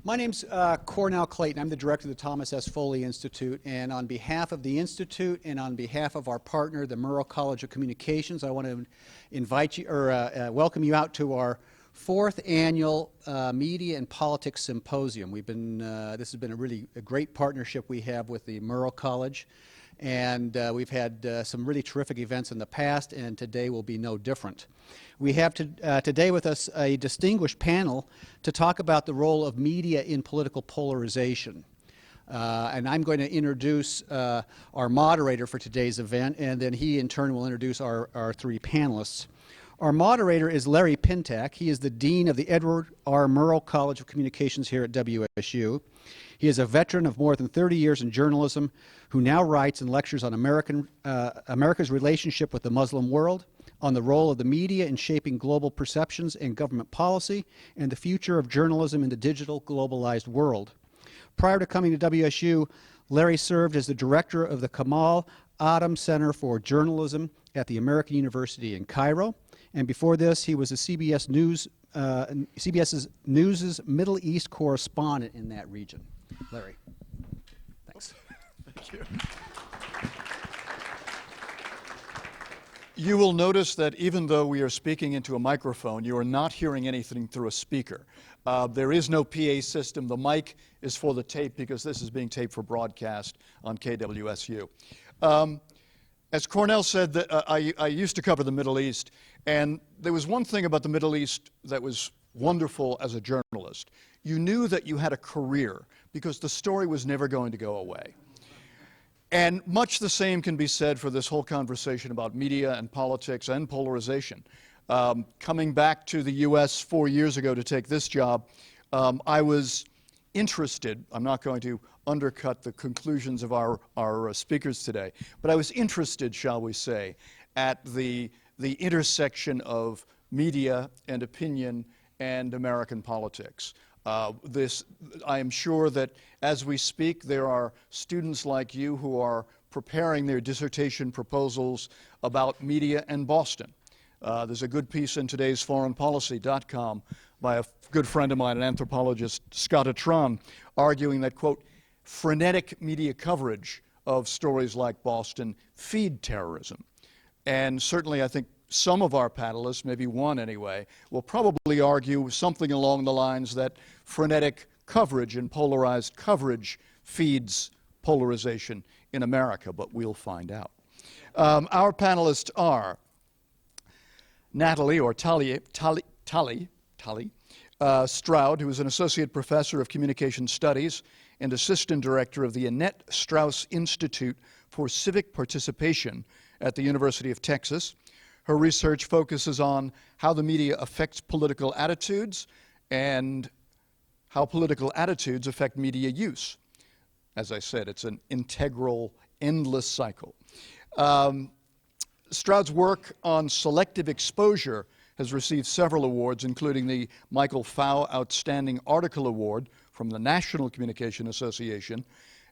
My name's Cornell Clayton. I'm the director of the Thomas S. Foley Institute, and on behalf of the Institute and on behalf of our partner, the Murrow College of Communications, I want to invite you or welcome you out to our fourth annual Media and Politics Symposium. This has been a great partnership we have with the Murrow College, and we've had some really terrific events in the past, and today will be no different. We have today with us a distinguished panel to talk about the role of media in political polarization. And I'm going to introduce our moderator for today's event, and then he in turn will introduce our three panelists. Our moderator is Larry Pintak. He is the Dean of the Edward R. Murrow College of Communications here at WSU. He is a veteran of more than 30 years in journalism who now writes and lectures on America's relationship with the Muslim world, on the role of the media in shaping global perceptions and government policy, and the future of journalism in the digital globalized world. Prior to coming to WSU, Larry served as the director of the Kamal Adams Center for Journalism at the American University in Cairo. And before this, he was a CBS's News' Middle East correspondent in that region. Larry, thanks. Thank you. You will notice that even though we are speaking into a microphone, you are not hearing anything through a speaker. There is no PA system. The mic is for the tape because this is being taped for broadcast on KWSU. As Cornell said, I used to cover the Middle East, and there was one thing about the Middle East that was wonderful as a journalist. You knew that you had a career because the story was never going to go away. And much the same can be said for this whole conversation about media and politics and polarization. Coming back to the U.S. 4 years ago to take this job, I was interested, I'm not going to undercut the conclusions of our speakers today, but I was interested, shall we say, at the intersection of media and opinion and American politics. I am sure that as we speak, there are students like you who are preparing their dissertation proposals about media and Boston. There's a good piece in today's foreignpolicy.com by a good friend of mine, an anthropologist, Scott Atran, arguing that, quote, frenetic media coverage of stories like Boston feed terrorism. And certainly I think some of our panelists, maybe one anyway, will probably argue something along the lines that frenetic coverage and polarized coverage feeds polarization in America, but we'll find out. Our panelists are Natalie, or Tali Stroud, who is an associate professor of communication studies and assistant director of the Annette Strauss Institute for Civic Participation at the University of Texas. Her research focuses on how the media affects political attitudes and how political attitudes affect media use. As I said, it's an integral, endless cycle. Stroud's work on selective exposure has received several awards, including the Michael Pfau Outstanding Article Award from the National Communication Association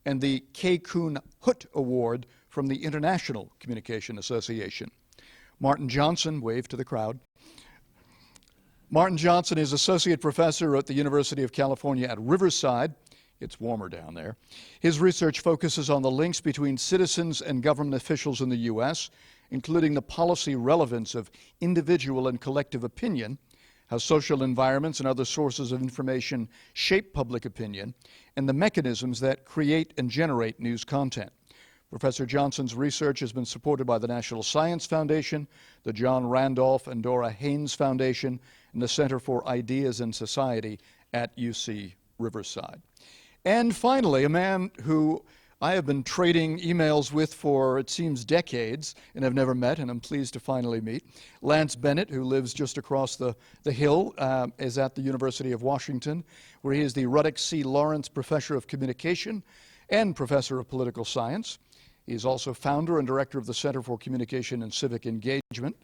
and the K. Kuhn Hutt Award from the International Communication Association. Martin Johnson, wave to the crowd. Martin Johnson is associate professor at the University of California at Riverside. It's warmer down there. His research focuses on the links between citizens and government officials in the U.S., including the policy relevance of individual and collective opinion, how social environments and other sources of information shape public opinion, and the mechanisms that create and generate news content. Professor Johnson's research has been supported by the National Science Foundation, the John Randolph and Dora Haynes Foundation, and the Center for Ideas in Society at UC Riverside. And finally, a man who I have been trading emails with for, it seems, decades, and have never met, and I'm pleased to finally meet. Lance Bennett, who lives just across the hill, is at the University of Washington, where he is the Ruddock C. Lawrence Professor of Communication and Professor of Political Science. He is also founder and director of the Center for Communication and Civic Engagement.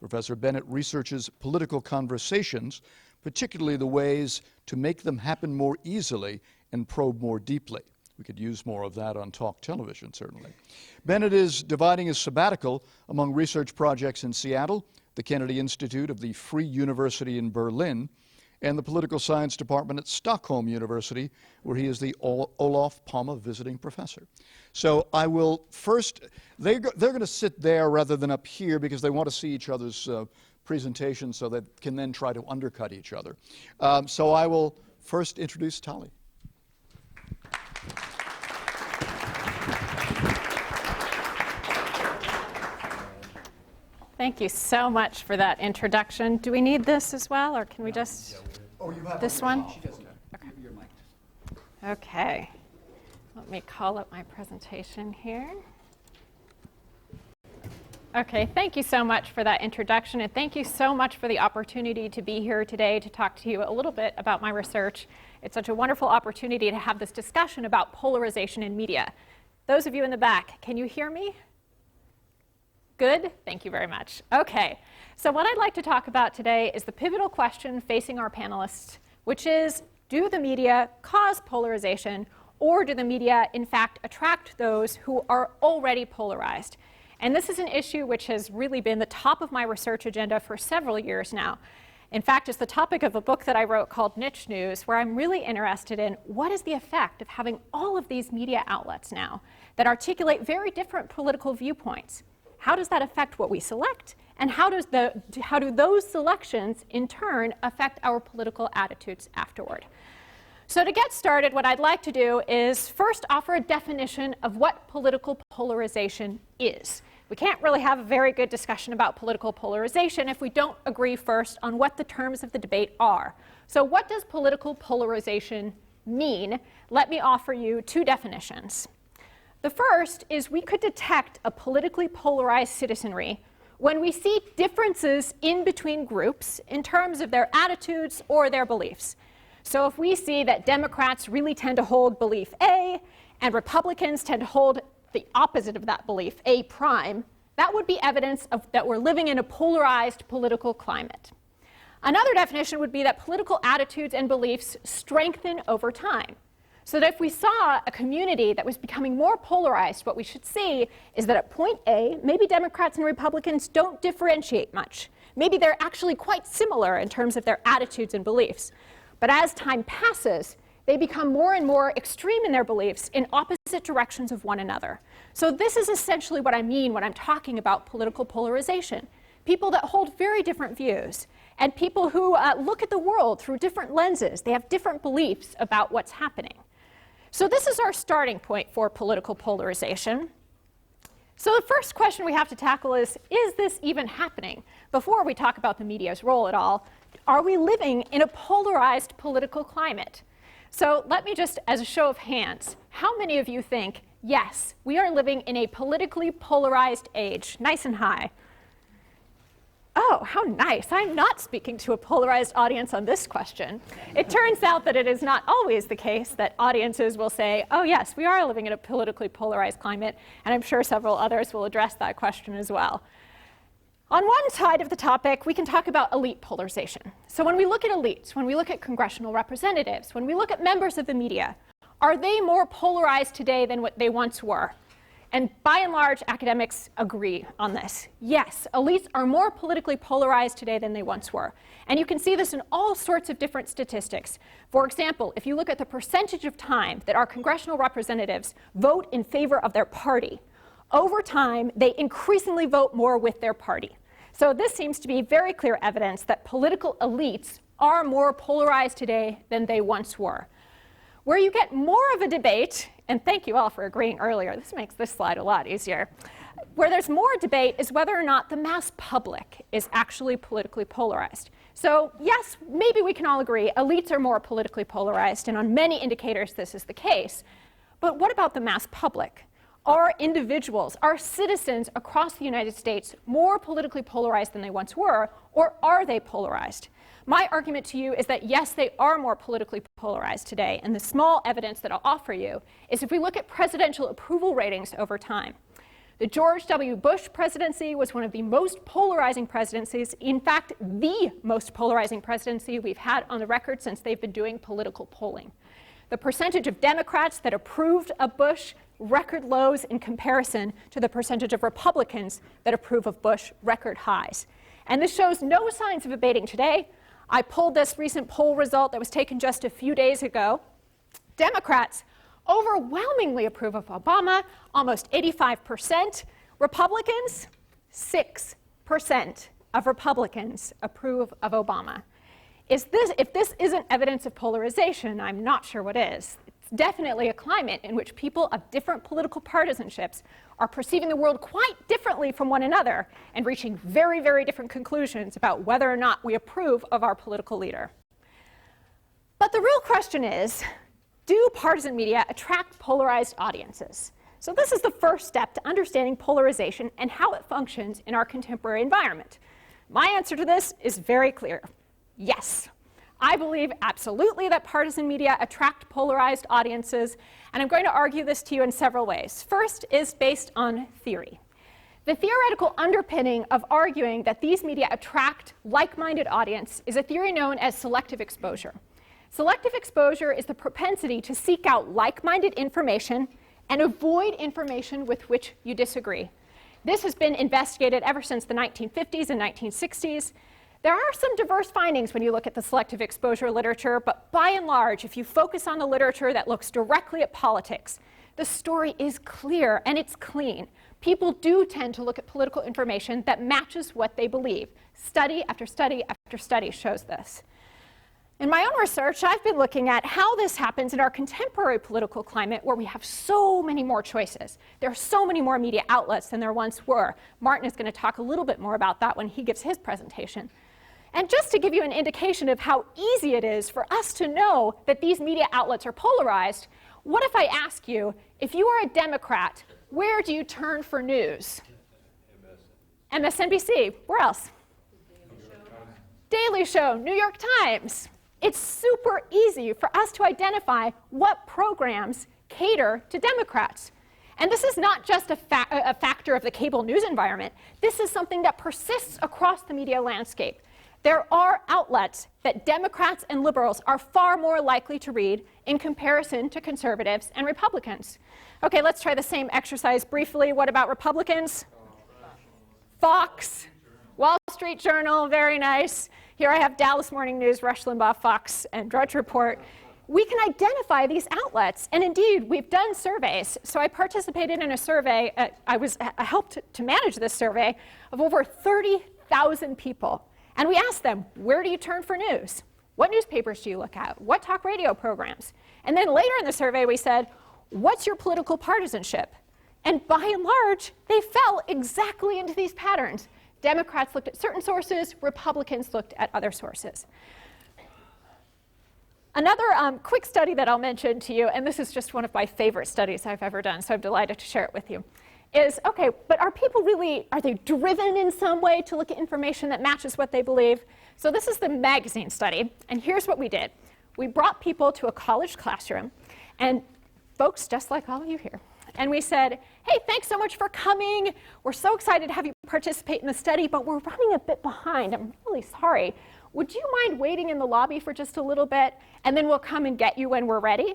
Professor Bennett researches political conversations, particularly the ways to make them happen more easily and probe more deeply. We could use more of that on talk television, certainly. Bennett is dividing his sabbatical among research projects in Seattle, the Kennedy Institute of the Free University in Berlin, and the Political Science Department at Stockholm University, where he is the Olof Palme Visiting Professor. So I will first, they're going to sit there rather than up here because they want to see each other's presentations so they can then try to undercut each other. So I will first introduce Tali. Thank you so much for that introduction. Do we need this as well, or can we just, this one? She doesn't. Okay. You're mic'd. Okay. Let me call up my presentation here. Okay, thank you so much for that introduction, and thank you so much for the opportunity to be here today to talk to you a little bit about my research. It's such a wonderful opportunity to have this discussion about polarization in media. Those of you in the back, can you hear me? Good? Thank you very much. Okay, so what I'd like to talk about today is the pivotal question facing our panelists, which is, do the media cause polarization, or do the media, in fact, attract those who are already polarized? And this is an issue which has really been the top of my research agenda for several years now. In fact, it's the topic of a book that I wrote called Niche News, where I'm really interested in what is the effect of having all of these media outlets now that articulate very different political viewpoints. How does that affect what we select? And how do those selections, in turn, affect our political attitudes afterward? So to get started, what I'd like to do is first offer a definition of what political polarization is. We can't really have a very good discussion about political polarization if we don't agree first on what the terms of the debate are. So what does political polarization mean? Let me offer you two definitions. The first is we could detect a politically polarized citizenry when we see differences in between groups in terms of their attitudes or their beliefs. So if we see that Democrats really tend to hold belief A and Republicans tend to hold the opposite of that belief, A prime, that would be evidence that we're living in a polarized political climate. Another definition would be that political attitudes and beliefs strengthen over time. So that if we saw a community that was becoming more polarized, what we should see is that at point A, maybe Democrats and Republicans don't differentiate much. Maybe they're actually quite similar in terms of their attitudes and beliefs. But as time passes, they become more and more extreme in their beliefs in opposite directions of one another. So this is essentially what I mean when I'm talking about political polarization. People that hold very different views, and people who look at the world through different lenses. They have different beliefs about what's happening. So this is our starting point for political polarization. So the first question we have to tackle is this even happening? Before we talk about the media's role at all, are we living in a polarized political climate? So let me just, as a show of hands, how many of you think, yes, we are living in a politically polarized age? Nice and high. Oh, how nice. I'm not speaking to a polarized audience on this question. It turns out that it is not always the case that audiences will say, oh yes, we are living in a politically polarized climate, and I'm sure several others will address that question as well. On one side of the topic, we can talk about elite polarization. So when we look at elites, when we look at congressional representatives, when we look at members of the media, are they more polarized today than what they once were? And by and large, academics agree on this. Yes, elites are more politically polarized today than they once were. And you can see this in all sorts of different statistics. For example, if you look at the percentage of time that our congressional representatives vote in favor of their party, over time, they increasingly vote more with their party. So this seems to be very clear evidence that political elites are more polarized today than they once were. Where you get more of a debate, and thank you all for agreeing earlier, this makes this slide a lot easier. Where there's more debate is whether or not the mass public is actually politically polarized. So yes, maybe we can all agree elites are more politically polarized, and on many indicators this is the case. But what about the mass public? Are individuals, are citizens across the United States more politically polarized than they once were, or are they polarized? My argument to you is that yes, they are more politically polarized today, and the small evidence that I'll offer you is if we look at presidential approval ratings over time. The George W. Bush presidency was one of the most polarizing presidencies, in fact, the most polarizing presidency we've had on the record since they've been doing political polling. The percentage of Democrats that approved of Bush, record lows in comparison to the percentage of Republicans that approve of Bush, record highs. And this shows no signs of abating today. I pulled this recent poll result that was taken just a few days ago. Democrats overwhelmingly approve of Obama, almost 85%. Republicans, 6% of Republicans approve of Obama. If this isn't evidence of polarization, I'm not sure what is. It's definitely a climate in which people of different political partisanships are perceiving the world quite differently from one another and reaching very, very different conclusions about whether or not we approve of our political leader. But the real question is, do partisan media attract polarized audiences? So this is the first step to understanding polarization and how it functions in our contemporary environment. My answer to this is very clear. Yes. I believe absolutely that partisan media attract polarized audiences, and I'm going to argue this to you in several ways. First is based on theory. The theoretical underpinning of arguing that these media attract like-minded audience is a theory known as selective exposure. Selective exposure is the propensity to seek out like-minded information and avoid information with which you disagree. This has been investigated ever since the 1950s and 1960s. There are some diverse findings when you look at the selective exposure literature, but by and large, if you focus on the literature that looks directly at politics, the story is clear and it's clean. People do tend to look at political information that matches what they believe. Study after study after study shows this. In my own research, I've been looking at how this happens in our contemporary political climate where we have so many more choices. There are so many more media outlets than there once were. Martin is going to talk a little bit more about that when he gives his presentation. And just to give you an indication of how easy it is for us to know that these media outlets are polarized, what if I ask you, if you are a Democrat, where do you turn for news? MSNBC. Where else? Daily Show, New York Times. It's super easy for us to identify what programs cater to Democrats. And this is not just a factor of the cable news environment. This is something that persists across the media landscape. There are outlets that Democrats and liberals are far more likely to read in comparison to conservatives and Republicans. Okay, let's try the same exercise briefly. What about Republicans? Fox, Wall Street Journal, very nice. Here I have Dallas Morning News, Rush Limbaugh, Fox, and Drudge Report. We can identify these outlets, and indeed, we've done surveys. So I participated in a survey, I helped to manage this survey of over 30,000 people. And we asked them, where do you turn for news? What newspapers do you look at? What talk radio programs? And then later in the survey, we said, what's your political partisanship? And by and large, they fell exactly into these patterns. Democrats looked at certain sources, Republicans looked at other sources. Another quick study that I'll mention to you, and this is just one of my favorite studies I've ever done, so I'm delighted to share it with you, is, okay, but are people really, are they driven in some way to look at information that matches what they believe? So this is the magazine study, and here's what we did. We brought people to a college classroom, and folks just like all of you here, and we said, hey, thanks so much for coming. We're so excited to have you participate in the study, but we're running a bit behind. I'm really sorry. Would you mind waiting in the lobby for just a little bit, and then we'll come and get you when we're ready?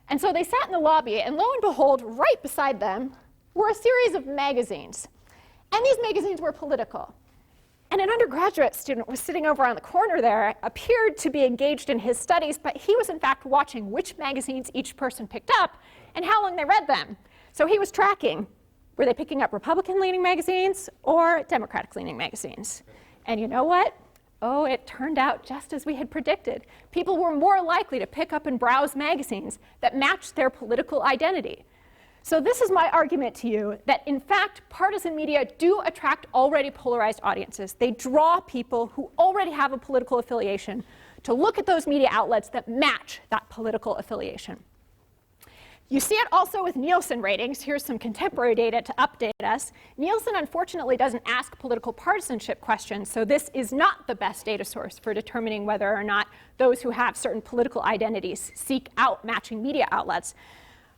And so they sat in the lobby, and lo and behold, right beside them were a series of magazines. And these magazines were political. And an undergraduate student was sitting over on the corner there, appeared to be engaged in his studies, but he was in fact watching which magazines each person picked up and how long they read them. So he was tracking, were they picking up Republican-leaning magazines or Democratic-leaning magazines? And you know what? Oh, it turned out just as we had predicted. People were more likely to pick up and browse magazines that matched their political identity. So this is my argument to you that, in fact, partisan media do attract already polarized audiences. They draw people who already have a political affiliation to look at those media outlets that match that political affiliation. You see it also with Nielsen ratings. Here's some contemporary data to update us. Nielsen, unfortunately, doesn't ask political partisanship questions, so this is not the best data source for determining whether or not those who have certain political identities seek out matching media outlets.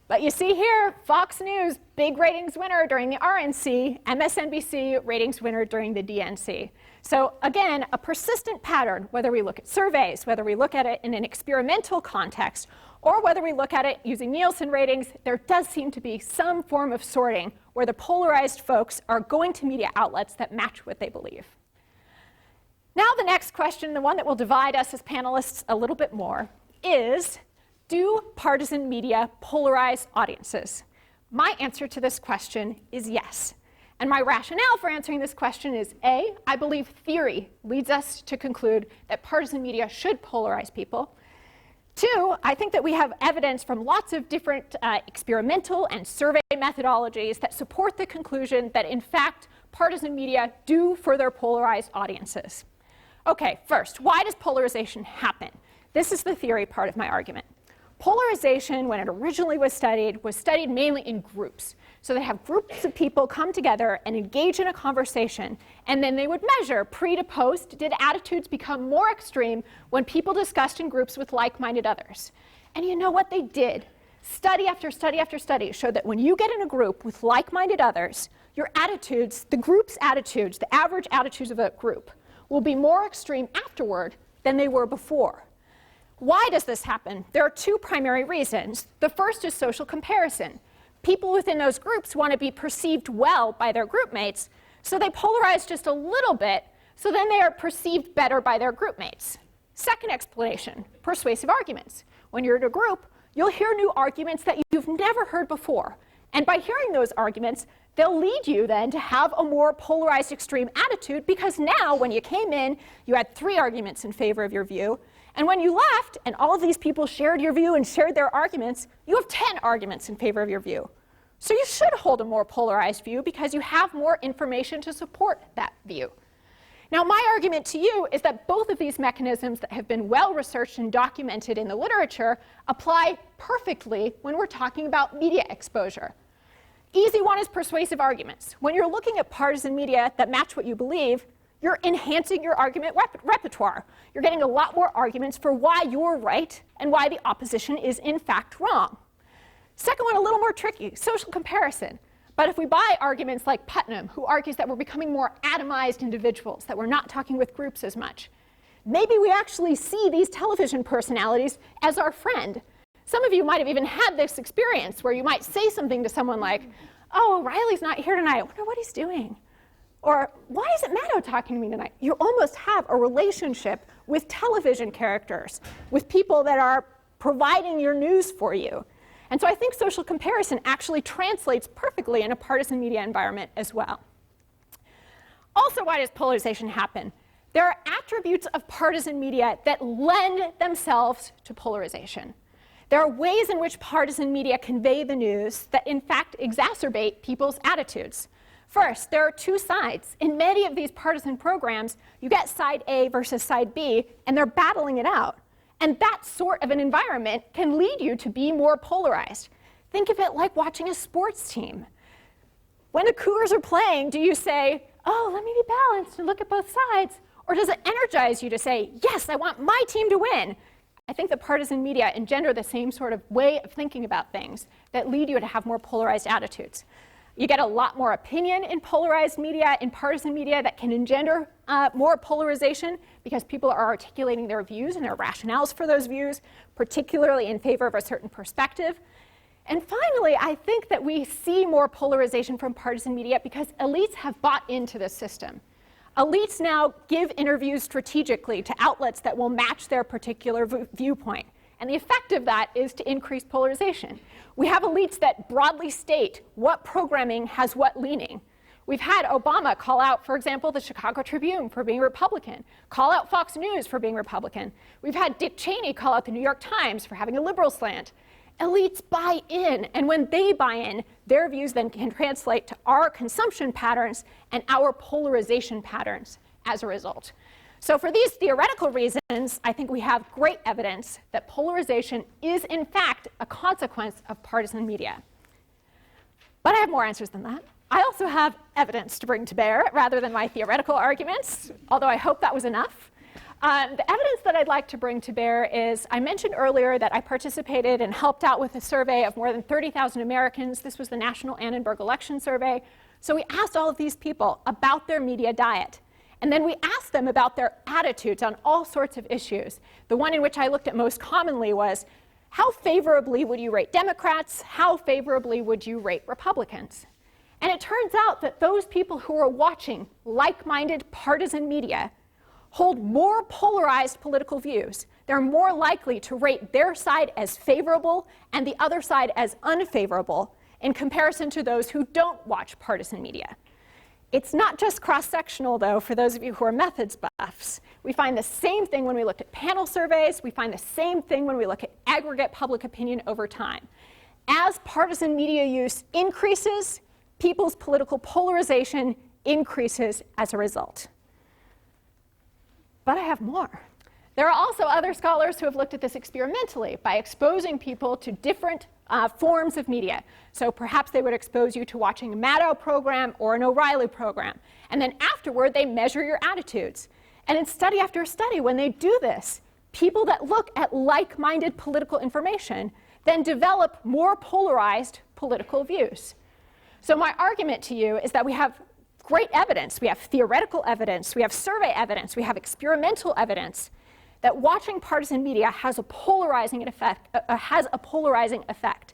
But you see here, Fox News, big ratings winner during the RNC, MSNBC, ratings winner during the DNC. So again, a persistent pattern, whether we look at surveys, whether we look at it in an experimental context, or whether we look at it using Nielsen ratings, there does seem to be some form of sorting where the polarized folks are going to media outlets that match what they believe. Now the next question, the one that will divide us as panelists a little bit more, is, do partisan media polarize audiences? My answer to this question is yes. And my rationale for answering this question is A, I believe theory leads us to conclude that partisan media should polarize people. Two, I think that we have evidence from lots of different experimental and survey methodologies that support the conclusion that, in fact, partisan media do further polarize audiences. Okay, first, why does polarization happen? This is the theory part of my argument. Polarization, when it originally was studied mainly in groups. So they have groups of people come together and engage in a conversation, and then they would measure pre to post, did attitudes become more extreme when people discussed in groups with like-minded others? And you know what they did? Study after study after study showed that when you get in a group with like-minded others, your attitudes, the group's attitudes, the average attitudes of a group, will be more extreme afterward than they were before. Why does this happen? There are two primary reasons. The first is social comparison. People within those groups want to be perceived well by their group mates, so they polarize just a little bit, so then they are perceived better by their group mates. Second explanation, persuasive arguments. When you're in a group, you'll hear new arguments that you've never heard before. And by hearing those arguments, they'll lead you then to have a more polarized extreme attitude, because now when you came in, you had 3 arguments in favor of your view. And when you left, and all of these people shared your view and shared their arguments, you have 10 arguments in favor of your view. So you should hold a more polarized view because you have more information to support that view. Now, my argument to you is that both of these mechanisms that have been well researched and documented in the literature apply perfectly when we're talking about media exposure. Easy one is persuasive arguments. When you're looking at partisan media that match what you believe, you're enhancing your argument repertoire. You're getting a lot more arguments for why you're right and why the opposition is in fact wrong. Second one, a little more tricky, social comparison. But if we buy arguments like Putnam, who argues that we're becoming more atomized individuals, that we're not talking with groups as much, maybe we actually see these television personalities as our friend. Some of you might have even had this experience where you might say something to someone like, oh, Riley's not here tonight, I wonder what he's doing. Or, why isn't Matto talking to me tonight? You almost have a relationship with television characters, with people that are providing your news for you. And so I think social comparison actually translates perfectly in a partisan media environment as well. Also, why does polarization happen? There are attributes of partisan media that lend themselves to polarization. There are ways in which partisan media convey the news that in fact exacerbate people's attitudes. First, there are 2 sides. In many of these partisan programs, you get side A versus side B, and they're battling it out. And that sort of an environment can lead you to be more polarized. Think of it like watching a sports team. When the Cougars are playing, do you say, oh, let me be balanced and look at both sides? Or does it energize you to say, yes, I want my team to win? I think the partisan media engender the same sort of way of thinking about things that lead you to have more polarized attitudes. You get a lot more opinion in polarized media, in partisan media, that can engender more polarization because people are articulating their views and their rationales for those views, particularly in favor of a certain perspective. And finally, I think that we see more polarization from partisan media because elites have bought into this system. Elites now give interviews strategically to outlets that will match their particular viewpoint. And the effect of that is to increase polarization. We have elites that broadly state what programming has what leaning. We've had Obama call out, for example, the Chicago Tribune for being Republican, call out Fox News for being Republican. We've had Dick Cheney call out the New York Times for having a liberal slant. Elites buy in, and when they buy in, their views then can translate to our consumption patterns and our polarization patterns as a result. So for these theoretical reasons, I think we have great evidence that polarization is, in fact, a consequence of partisan media. But I have more answers than that. I also have evidence to bring to bear rather than my theoretical arguments, although I hope that was enough. The evidence that I'd like to bring to bear is, I mentioned earlier that I participated and helped out with a survey of more than 30,000 Americans. This was the National Annenberg Election Survey. So we asked all of these people about their media diet. And then we asked them about their attitudes on all sorts of issues. The one in which I looked at most commonly was, how favorably would you rate Democrats? How favorably would you rate Republicans? And it turns out that those people who are watching like-minded partisan media hold more polarized political views. They're more likely to rate their side as favorable and the other side as unfavorable in comparison to those who don't watch partisan media. It's not just cross-sectional, though, for those of you who are methods buffs. We find the same thing when we looked at panel surveys. We find the same thing when we look at aggregate public opinion over time. As partisan media use increases, people's political polarization increases as a result. But I have more. There are also other scholars who have looked at this experimentally by exposing people to different forms of media. So perhaps they would expose you to watching a Maddow program or an O'Reilly program. And then afterward, they measure your attitudes. And in study after study, when they do this, people that look at like-minded political information then develop more polarized political views. So my argument to you is that we have great evidence. We have theoretical evidence. We have survey evidence. We have experimental evidence that watching partisan media has a polarizing effect.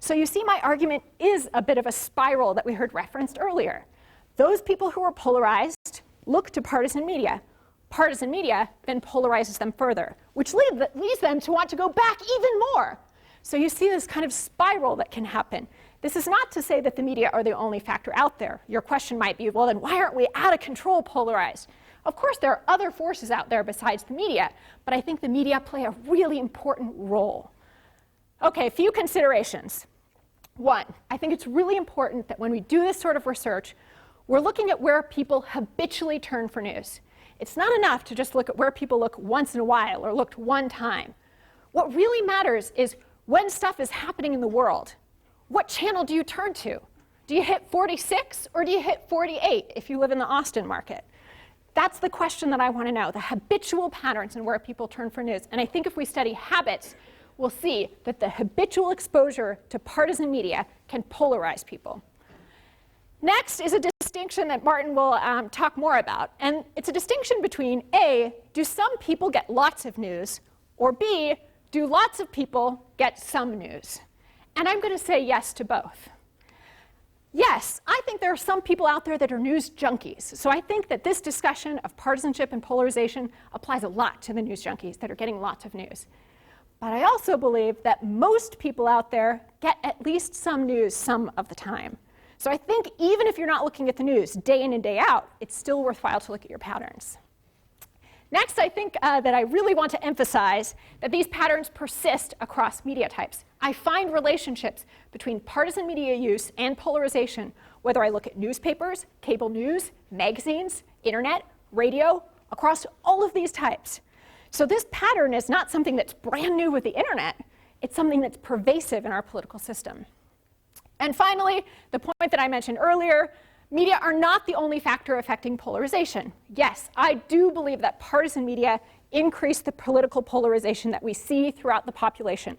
So you see, my argument is a bit of a spiral that we heard referenced earlier. Those people who are polarized look to partisan media. Partisan media then polarizes them further, which leads them to want to go back even more. So you see this kind of spiral that can happen. This is not to say that the media are the only factor out there. Your question might be, well, then why aren't we out of control polarized? Of course, there are other forces out there besides the media, but I think the media play a really important role. Okay, a few considerations. One, I think it's really important that when we do this sort of research, we're looking at where people habitually turn for news. It's not enough to just look at where people look once in a while or looked one time. What really matters is when stuff is happening in the world, what channel do you turn to? Do you hit 46 or do you hit 48 if you live in the Austin market? That's the question that I want to know, the habitual patterns and where people turn for news. And I think if we study habits, we'll see that the habitual exposure to partisan media can polarize people. Next is a distinction that Martin will talk more about. And it's a distinction between A, do some people get lots of news, or B, do lots of people get some news? And I'm going to say yes to both. Yes, I think there are some people out there that are news junkies. So I think that this discussion of partisanship and polarization applies a lot to the news junkies that are getting lots of news. But I also believe that most people out there get at least some news some of the time. So I think even if you're not looking at the news day in and day out, it's still worthwhile to look at your patterns. Next, I think that I really want to emphasize that these patterns persist across media types. I find relationships between partisan media use and polarization, whether I look at newspapers, cable news, magazines, internet, radio, across all of these types. So this pattern is not something that's brand new with the internet. It's something that's pervasive in our political system. And finally, the point that I mentioned earlier, media are not the only factor affecting polarization. Yes, I do believe that partisan media increase the political polarization that we see throughout the population.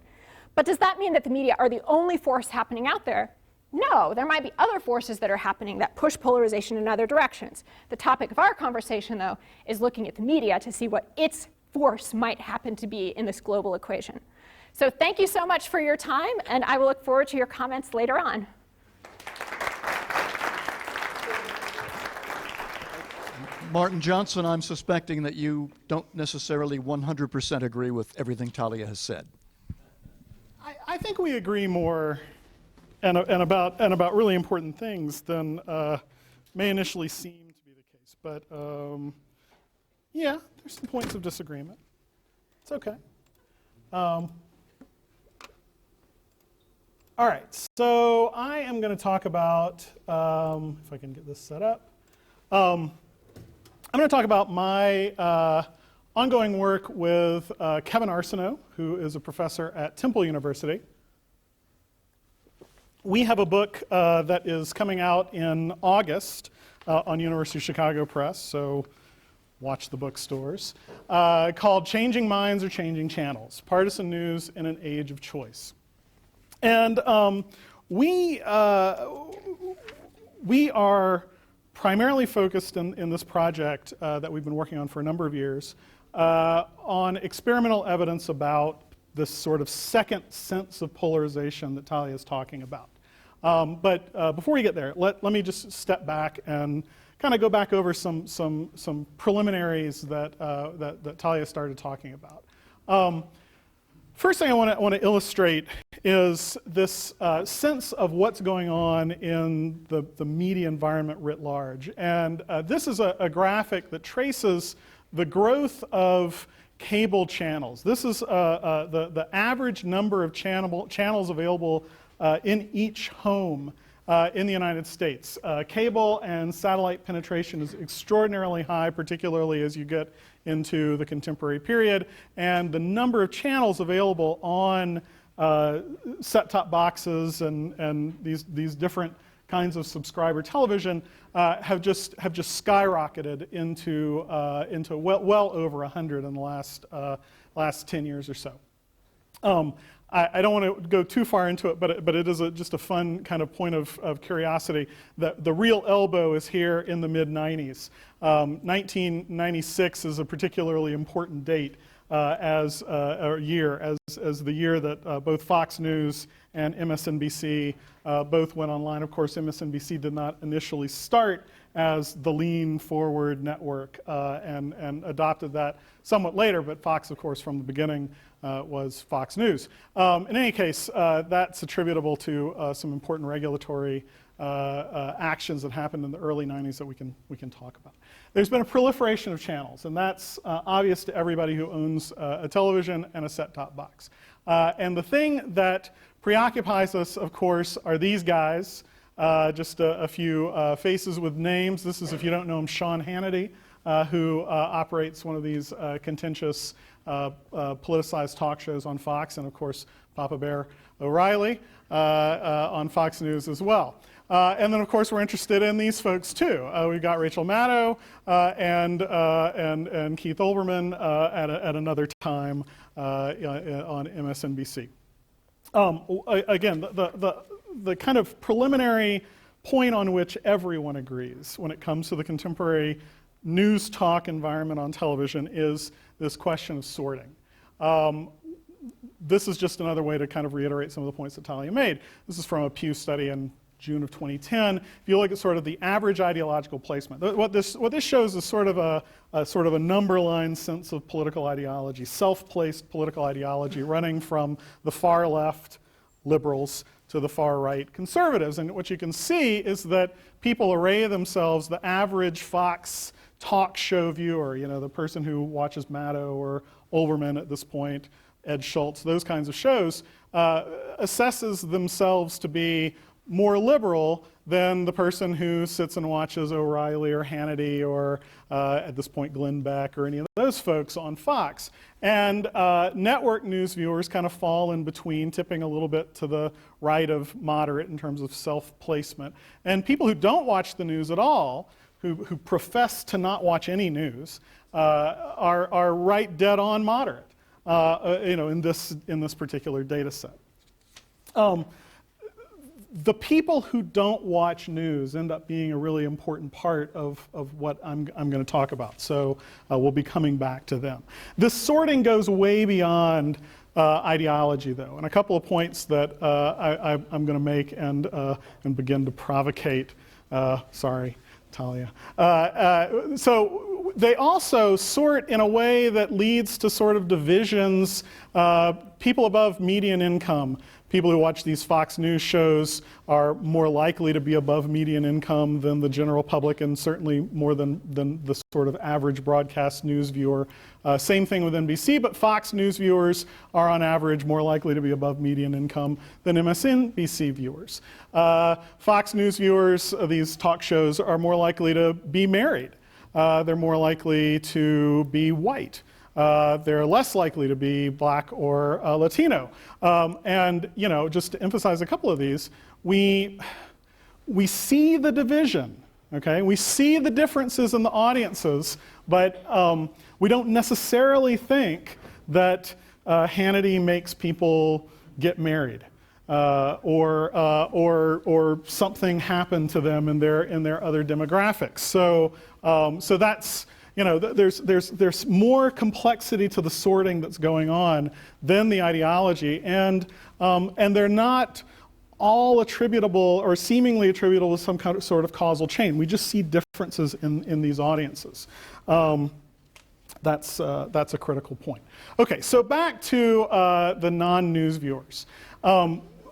But does that mean that the media are the only force happening out there? No, there might be other forces that are happening that push polarization in other directions. The topic of our conversation, though, is looking at the media to see what its force might happen to be in this global equation. So thank you so much for your time, and I will look forward to your comments later on. Martin Johnson, I'm suspecting that you don't necessarily 100% agree with everything Talia has said. I think we agree more and about really important things than may initially seem to be the case. But yeah, there's some points of disagreement. It's okay. All right, so I am going to talk about, if I can get this set up, I'm going to talk about my ongoing work with Kevin Arsenault, who is a professor at Temple University. We have a book that is coming out in August on University of Chicago Press, so watch the bookstores, called Changing Minds or Changing Channels, Partisan News in an Age of Choice. And we are primarily focused in this project that we've been working on for a number of years on experimental evidence about this sort of second sense of polarization that Talia is talking about. But before we get there, let me just step back and kind of go back over some preliminaries that Talia started talking about. First thing I want to illustrate is this sense of what's going on in the media environment writ large. And this is a graphic that traces the growth of cable channels. This is the average number of channels available in each home in the United States. Cable and satellite penetration is extraordinarily high, particularly as you get into the contemporary period, and the number of channels available on set-top boxes and these different kinds of subscriber television have just skyrocketed into well over 100 in the last 10 years or so. I don't want to go too far into it, but it is just a fun kind of point of curiosity. The real elbow is here in the mid-90s. 1996 is a particularly important date as the year that both Fox News and MSNBC both went online. Of course, MSNBC did not initially start as the lean forward network and adopted that somewhat later, but Fox, of course, from the beginning was Fox News. In any case, that's attributable to some important regulatory actions that happened in the early 90s that we can talk about. There's been a proliferation of channels, and that's obvious to everybody who owns a television and a set-top box. And the thing that preoccupies us, of course, are these guys, just a few faces with names. This is, if you don't know him, Sean Hannity, who operates one of these contentious politicized talk shows on Fox, and of course Papa Bear O'Reilly on Fox News as well. And then of course we're interested in these folks too. We've got Rachel Maddow and Keith Olbermann at another time on MSNBC. Again, the kind of preliminary point on which everyone agrees when it comes to the contemporary news talk environment on television is this question of sorting. This is just another way to kind of reiterate some of the points that Talia made. This is from a Pew study in June of 2010. If you look at sort of the average ideological placement, what this shows is sort of a number line sense of political ideology, self-placed political ideology running from the far left liberals to the far right conservatives. And what you can see is that people array themselves, the average Fox talk show viewer, the person who watches Maddow or Olbermann at this point, Ed Schultz, those kinds of shows, assesses themselves to be more liberal than the person who sits and watches O'Reilly or Hannity or, at this point, Glenn Beck or any of those folks on Fox. And network news viewers kind of fall in between, tipping a little bit to the right of moderate in terms of self-placement. And people who don't watch the news at all, who profess to not watch any news, are right dead on moderate, in this particular data set. The people who don't watch news end up being a really important part of what I'm going to talk about. So we'll be coming back to them. This sorting goes way beyond ideology, though, and a couple of points that I'm going to make and begin to provocate. Sorry, Talia. So they also sort in a way that leads to sort of divisions. People above median income, people who watch these Fox News shows are more likely to be above median income than the general public, and certainly more than the sort of average broadcast news viewer. Same thing with NBC, but Fox News viewers are on average more likely to be above median income than MSNBC viewers. Fox News viewers of these talk shows are more likely to be married. They're more likely to be white. They're less likely to be black or Latino. And just to emphasize a couple of these, we see the division, okay? We see the differences in the audiences, but we don't necessarily think that Hannity makes people get married or something happen to them in their other demographics. So that's, there's more complexity to the sorting that's going on than the ideology, and they're not all attributable or seemingly attributable to some kind of sort of causal chain. We just see different differences in these audiences. That's a critical point. Okay, so back to the non-news viewers.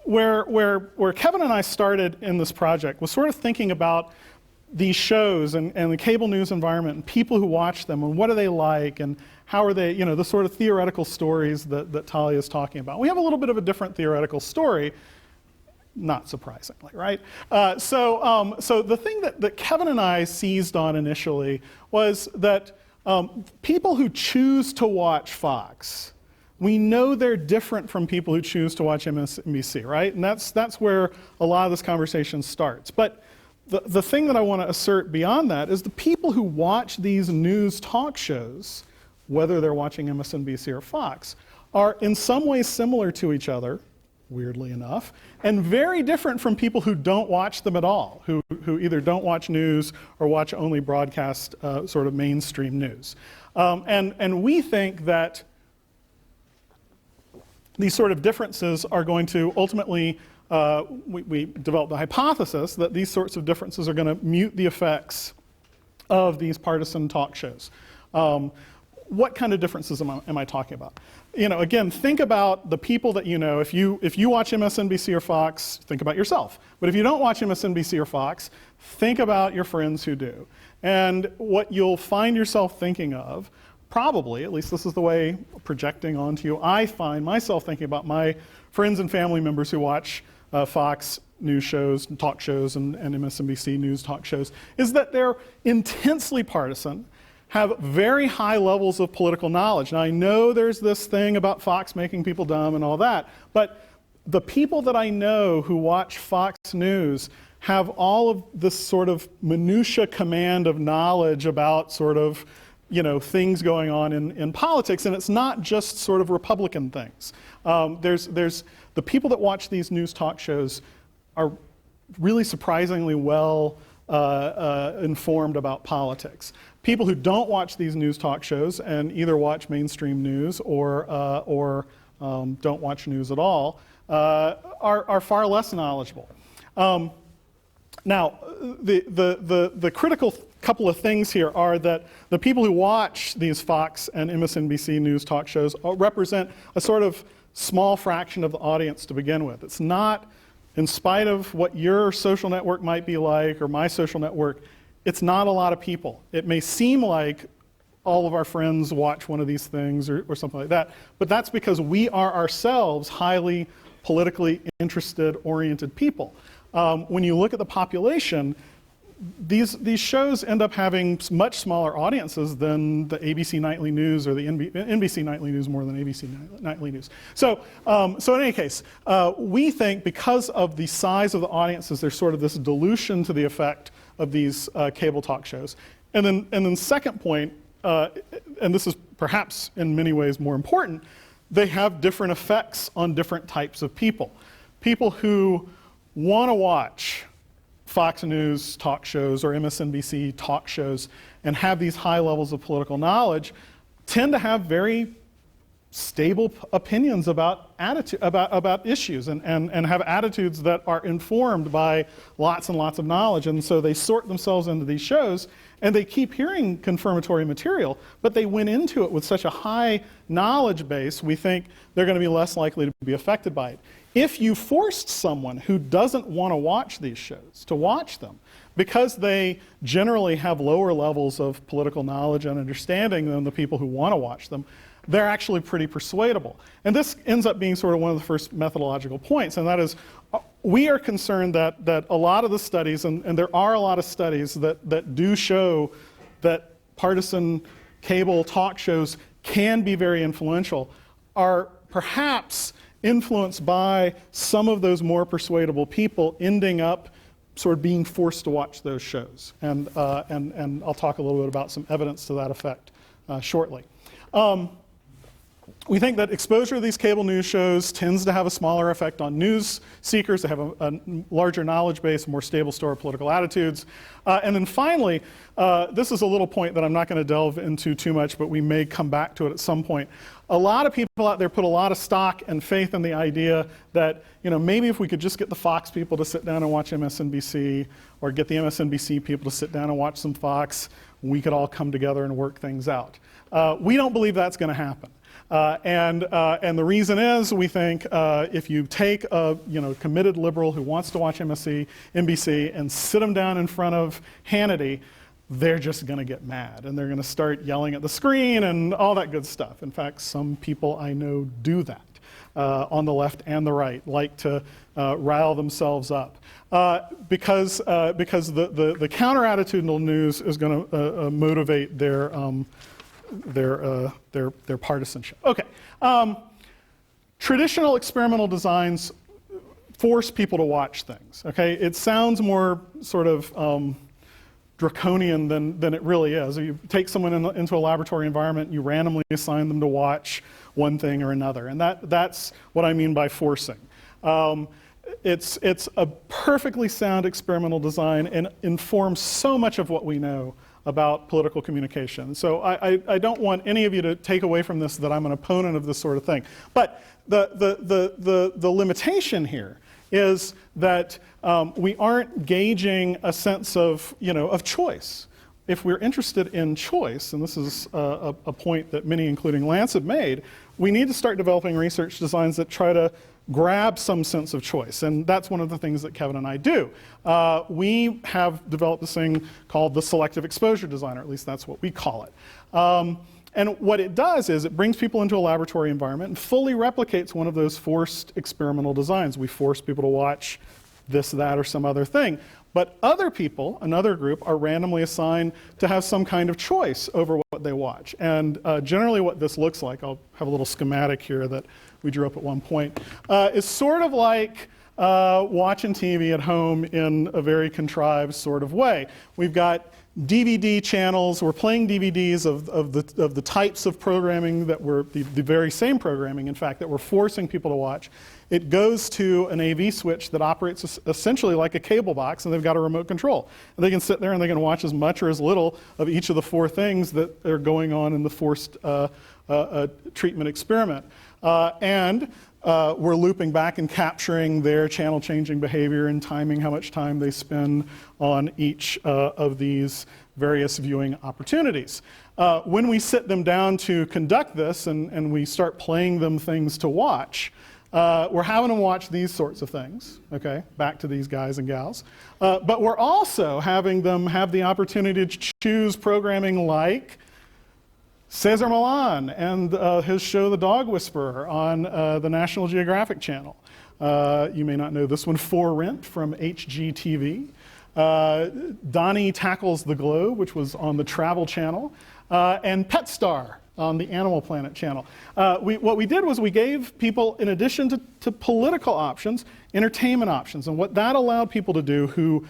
Where Kevin and I started in this project was sort of thinking about these shows and the cable news environment and people who watch them and what are they like and how are they, you know, the sort of theoretical stories that Tali is talking about. We have a little bit of a different theoretical story, not surprisingly, right? So the thing that Kevin and I seized on initially was that people who choose to watch Fox, we know they're different from people who choose to watch MSNBC, right? And that's where a lot of this conversation starts. But the thing that I want to assert beyond that is the people who watch these news talk shows, whether they're watching MSNBC or Fox, are in some ways similar to each other, weirdly enough, and very different from people who don't watch them at all, who either don't watch news or watch only broadcast sort of mainstream news. And we think that these sort of differences are going to ultimately, we developed the hypothesis that these sorts of differences are going to mute the effects of these partisan talk shows. What kind of differences am I talking about? You know, again, think about the people that you know. If you watch MSNBC or Fox, think about yourself. But if you don't watch MSNBC or Fox, think about your friends who do. And what you'll find yourself thinking of, probably, at least this is the way projecting onto you, I find myself thinking about my friends and family members who watch Fox news shows and talk shows and MSNBC news talk shows, is that they're intensely partisan, have very high levels of political knowledge. Now, I know there's this thing about Fox making people dumb and all that, but the people that I know who watch Fox News have all of this sort of minutia command of knowledge about sort of, you know, things going on in politics, and it's not just sort of Republican things. There's the people that watch these news talk shows are really surprisingly well informed about politics. People who don't watch these news talk shows and either watch mainstream news or don't watch news at all are far less knowledgeable. Now, the critical couple of things here are that the people who watch these Fox and MSNBC news talk shows represent a sort of small fraction of the audience to begin with. It's not, in spite of what your social network might be like or my social network, it's not a lot of people. It may seem like all of our friends watch one of these things or something like that, but that's because we are ourselves highly politically interested, oriented people. When you look at the population, these shows end up having much smaller audiences than the ABC Nightly News or the NBC Nightly News more than ABC Nightly News. So in any case, we think because of the size of the audiences, there's sort of this dilution to the effect of these cable talk shows. And then second point, and this is perhaps in many ways more important, they have different effects on different types of people. People who want to watch Fox News talk shows or MSNBC talk shows and have these high levels of political knowledge tend to have very stable opinions about issues and have attitudes that are informed by lots and lots of knowledge, and so they sort themselves into these shows and they keep hearing confirmatory material, but they went into it with such a high knowledge base, we think they're going to be less likely to be affected by it. If you forced someone who doesn't want to watch these shows to watch them, because they generally have lower levels of political knowledge and understanding than the people who want to watch them, they're actually pretty persuadable. And this ends up being sort of one of the first methodological points, and that is we are concerned that a lot of the studies, and there are a lot of studies that do show that partisan cable talk shows can be very influential, are perhaps influenced by some of those more persuadable people ending up sort of being forced to watch those shows. And I'll talk a little bit about some evidence to that effect shortly. we think that exposure to these cable news shows tends to have a smaller effect on news seekers. They have a larger knowledge base, a more stable store of political attitudes. And then finally, this is a little point that I'm not going to delve into too much, but we may come back to it at some point. A lot of people out there put a lot of stock and faith in the idea that, maybe if we could just get the Fox people to sit down and watch MSNBC, or get the MSNBC people to sit down and watch some Fox, we could all come together and work things out. We don't believe that's going to happen. And the reason is, we think if you take a committed liberal who wants to watch NBC and sit them down in front of Hannity, they're just going to get mad, and they're going to start yelling at the screen and all that good stuff. In fact, some people I know do that on the left and the right, like to rile themselves up because the counter-attitudinal news is going to motivate their partisanship. Okay. Traditional experimental designs force people to watch things. Okay, it sounds more sort of draconian than it really is. You take someone into a laboratory environment, you randomly assign them to watch one thing or another, and that's what I mean by forcing. It's a perfectly sound experimental design and informs so much of what we know about political communication. So I don't want any of you to take away from this that I'm an opponent of this sort of thing. But the limitation here is that we aren't gauging a sense of choice. If we're interested in choice, and this is a point that many, including Lance, have made, we need to start developing research designs that try to grab some sense of choice, and that's one of the things that Kevin and I do. We have developed this thing called the selective exposure design, or at least that's what we call it. And what it does is it brings people into a laboratory environment and fully replicates one of those forced experimental designs. We force people to watch this, that, or some other thing. But other people, another group, are randomly assigned to have some kind of choice over what they watch. And generally what this looks like, I'll have a little schematic here that we drew up at one point, is sort of like watching TV at home in a very contrived sort of way. We've got DVD channels. We're playing DVDs of the types of programming that we're, the very same programming, in fact, that we're forcing people to watch. It goes to an AV switch that operates essentially like a cable box, and they've got a remote control. And they can sit there and they can watch as much or as little of each of the four things that are going on in the forced treatment experiment. We're looping back and capturing their channel-changing behavior and timing how much time they spend on each of these various viewing opportunities. When we sit them down to conduct this and we start playing them things to watch, we're having them watch these sorts of things, okay, back to these guys and gals. But we're also having them have the opportunity to choose programming like Cesar Millan and his show The Dog Whisperer on the National Geographic Channel. You may not know this one, For Rent from HGTV. Donnie Tackles the Globe, which was on the Travel Channel, and Pet Star on the Animal Planet channel. What we did was we gave people, in addition to political options, entertainment options. And what that allowed people to do who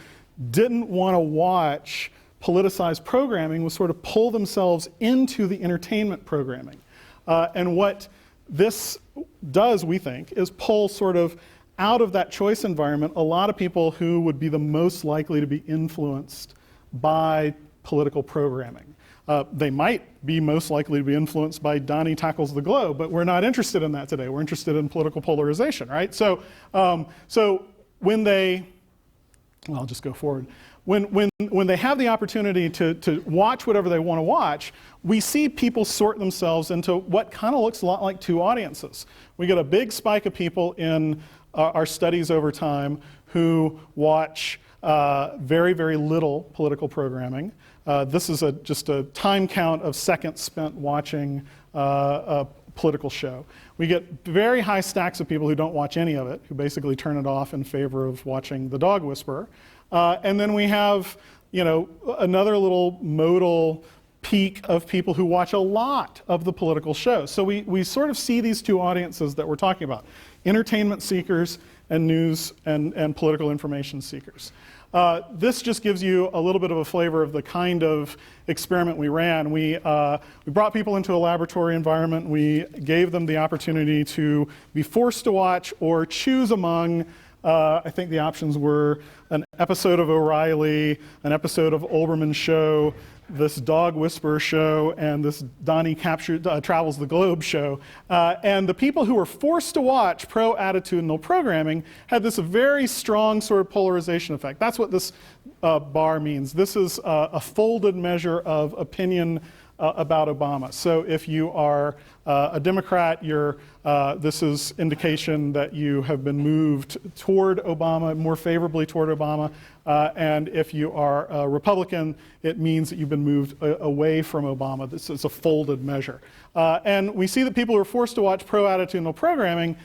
didn't want to watch politicized programming was sort of pull themselves into the entertainment programming. And what this does, we think, is pull sort of out of that choice environment a lot of people who would be the most likely to be influenced by political programming. They might be most likely to be influenced by Donnie Tackles the Globe, but we're not interested in that today. We're interested in political polarization, right? So when they, well, I'll just go forward. When they have the opportunity to watch whatever they want to watch, we see people sort themselves into what kind of looks a lot like two audiences. We get a big spike of people in our studies over time who watch very, very little political programming. This is just a time count of seconds spent watching a political show. We get very high stacks of people who don't watch any of it, who basically turn it off in favor of watching The Dog Whisperer. And then we have, another little modal peak of people who watch a lot of the political shows. So we sort of see these two audiences that we're talking about, entertainment seekers and news and political information seekers. This just gives you a little bit of a flavor of the kind of experiment we ran. We brought people into a laboratory environment. We gave them the opportunity to be forced to watch or choose among, I think the options were an episode of O'Reilly, an episode of Olbermann's show, this Dog Whisperer show, and this Donnie Travels the Globe show. And the people who were forced to watch pro-attitudinal programming had this very strong sort of polarization effect. That's what this bar means. This is a folded measure of opinion about Obama. So if you are a Democrat, this is indication that you have been moved toward Obama, more favorably toward Obama. And if you are a Republican, it means that you've been moved away from Obama. This is a folded measure. And we see that people who are forced to watch pro-attitudinal programming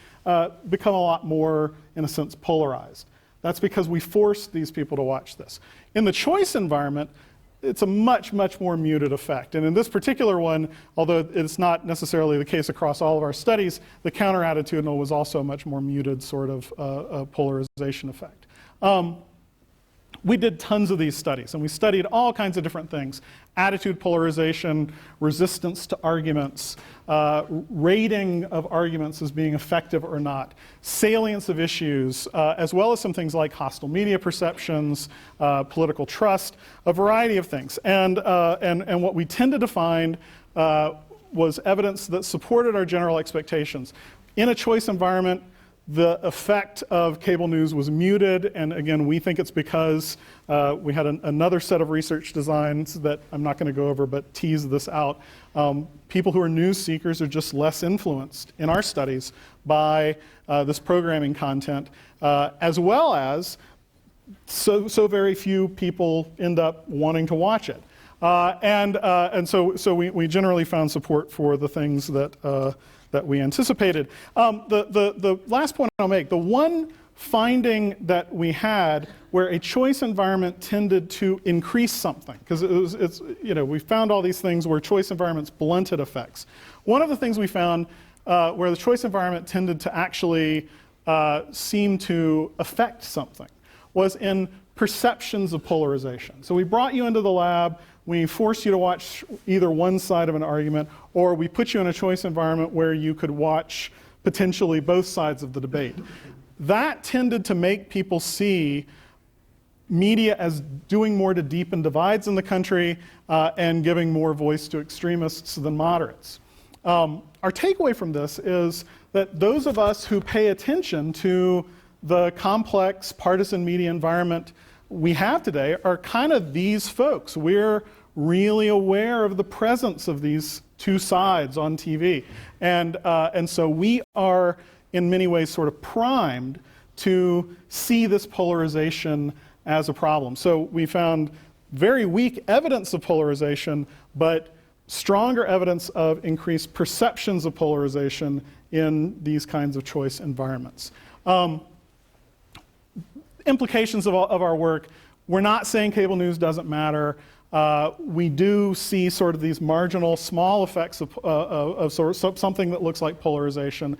become a lot more, in a sense, polarized. That's because we forced these people to watch this. In the choice environment, it's a much, much more muted effect. And in this particular one, although it's not necessarily the case across all of our studies, the counter-attitudinal was also a much more muted sort of polarization effect. We did tons of these studies, and we studied all kinds of different things: attitude polarization, resistance to arguments, rating of arguments as being effective or not, salience of issues, as well as some things like hostile media perceptions, political trust, a variety of things. And what we tended to find was evidence that supported our general expectations. In a choice environment, the effect of cable news was muted, and again, we think it's because we had another set of research designs that I'm not going to go over, but tease this out. People who are news seekers are just less influenced in our studies by this programming content, as well as so very few people end up wanting to watch it. And so we generally found support for the things that we anticipated. The last point I'll make, the one finding that we had where a choice environment tended to increase something, because we found all these things where choice environments blunted effects. One of the things we found where the choice environment tended to actually seem to affect something was in perceptions of polarization. So we brought you into the lab, we forced you to watch either one side of an argument, or we put you in a choice environment where you could watch potentially both sides of the debate. That tended to make people see media as doing more to deepen divides in the country and giving more voice to extremists than moderates. Our takeaway from this is that those of us who pay attention to the complex partisan media environment we have today are kind of these folks. We're really aware of the presence of these two sides on TV. And so we are, in many ways, sort of primed to see this polarization as a problem. So we found very weak evidence of polarization, but stronger evidence of increased perceptions of polarization in these kinds of choice environments. Implications of our work: we're not saying cable news doesn't matter. We do see sort of these marginal small effects of sort of something that looks like polarization.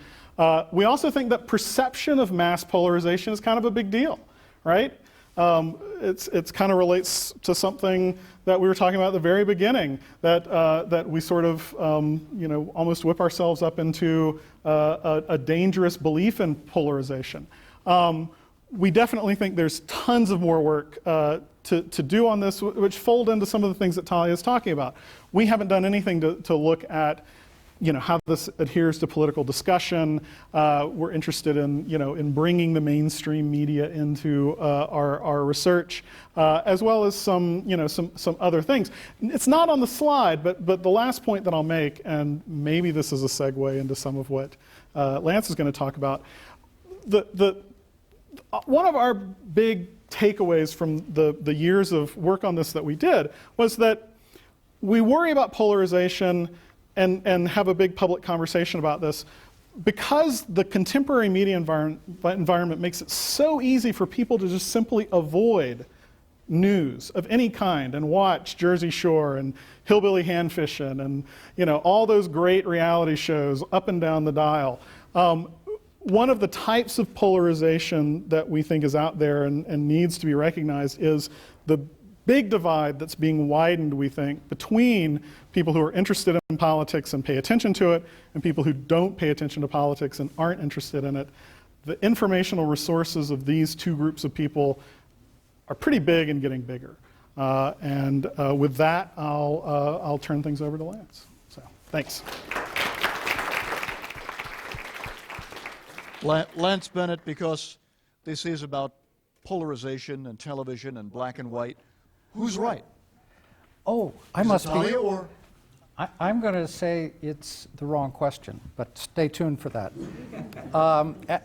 We also think that perception of mass polarization is kind of a big deal, right? It's kind of relates to something that we were talking about at the very beginning, that we sort of almost whip ourselves up into a dangerous belief in polarization. We definitely think there's tons of more work to do on this, which fold into some of the things that Tali is talking about. We haven't done anything to look at how this adheres to political discussion. We're interested in bringing the mainstream media into our research, as well as some other things. It's not on the slide, but the last point that I'll make, and maybe this is a segue into some of what Lance is going to talk about. One of our big takeaways from the years of work on this that we did was that we worry about polarization and have a big public conversation about this because the contemporary media environment makes it so easy for people to just simply avoid news of any kind and watch Jersey Shore and Hillbilly Hand Fishing and all those great reality shows up and down the dial. one of the types of polarization that we think is out there and needs to be recognized is the big divide that's being widened, we think, between people who are interested in politics and pay attention to it and people who don't pay attention to politics and aren't interested in it. The informational resources of these two groups of people are pretty big and getting bigger. With that, I'll turn things over to Lance. So, thanks. Lance Bennett, because this is about polarization and television and black and white. Who's right? Oh, I Is it must be. Tali or? I'm going to say it's the wrong question, but stay tuned for that.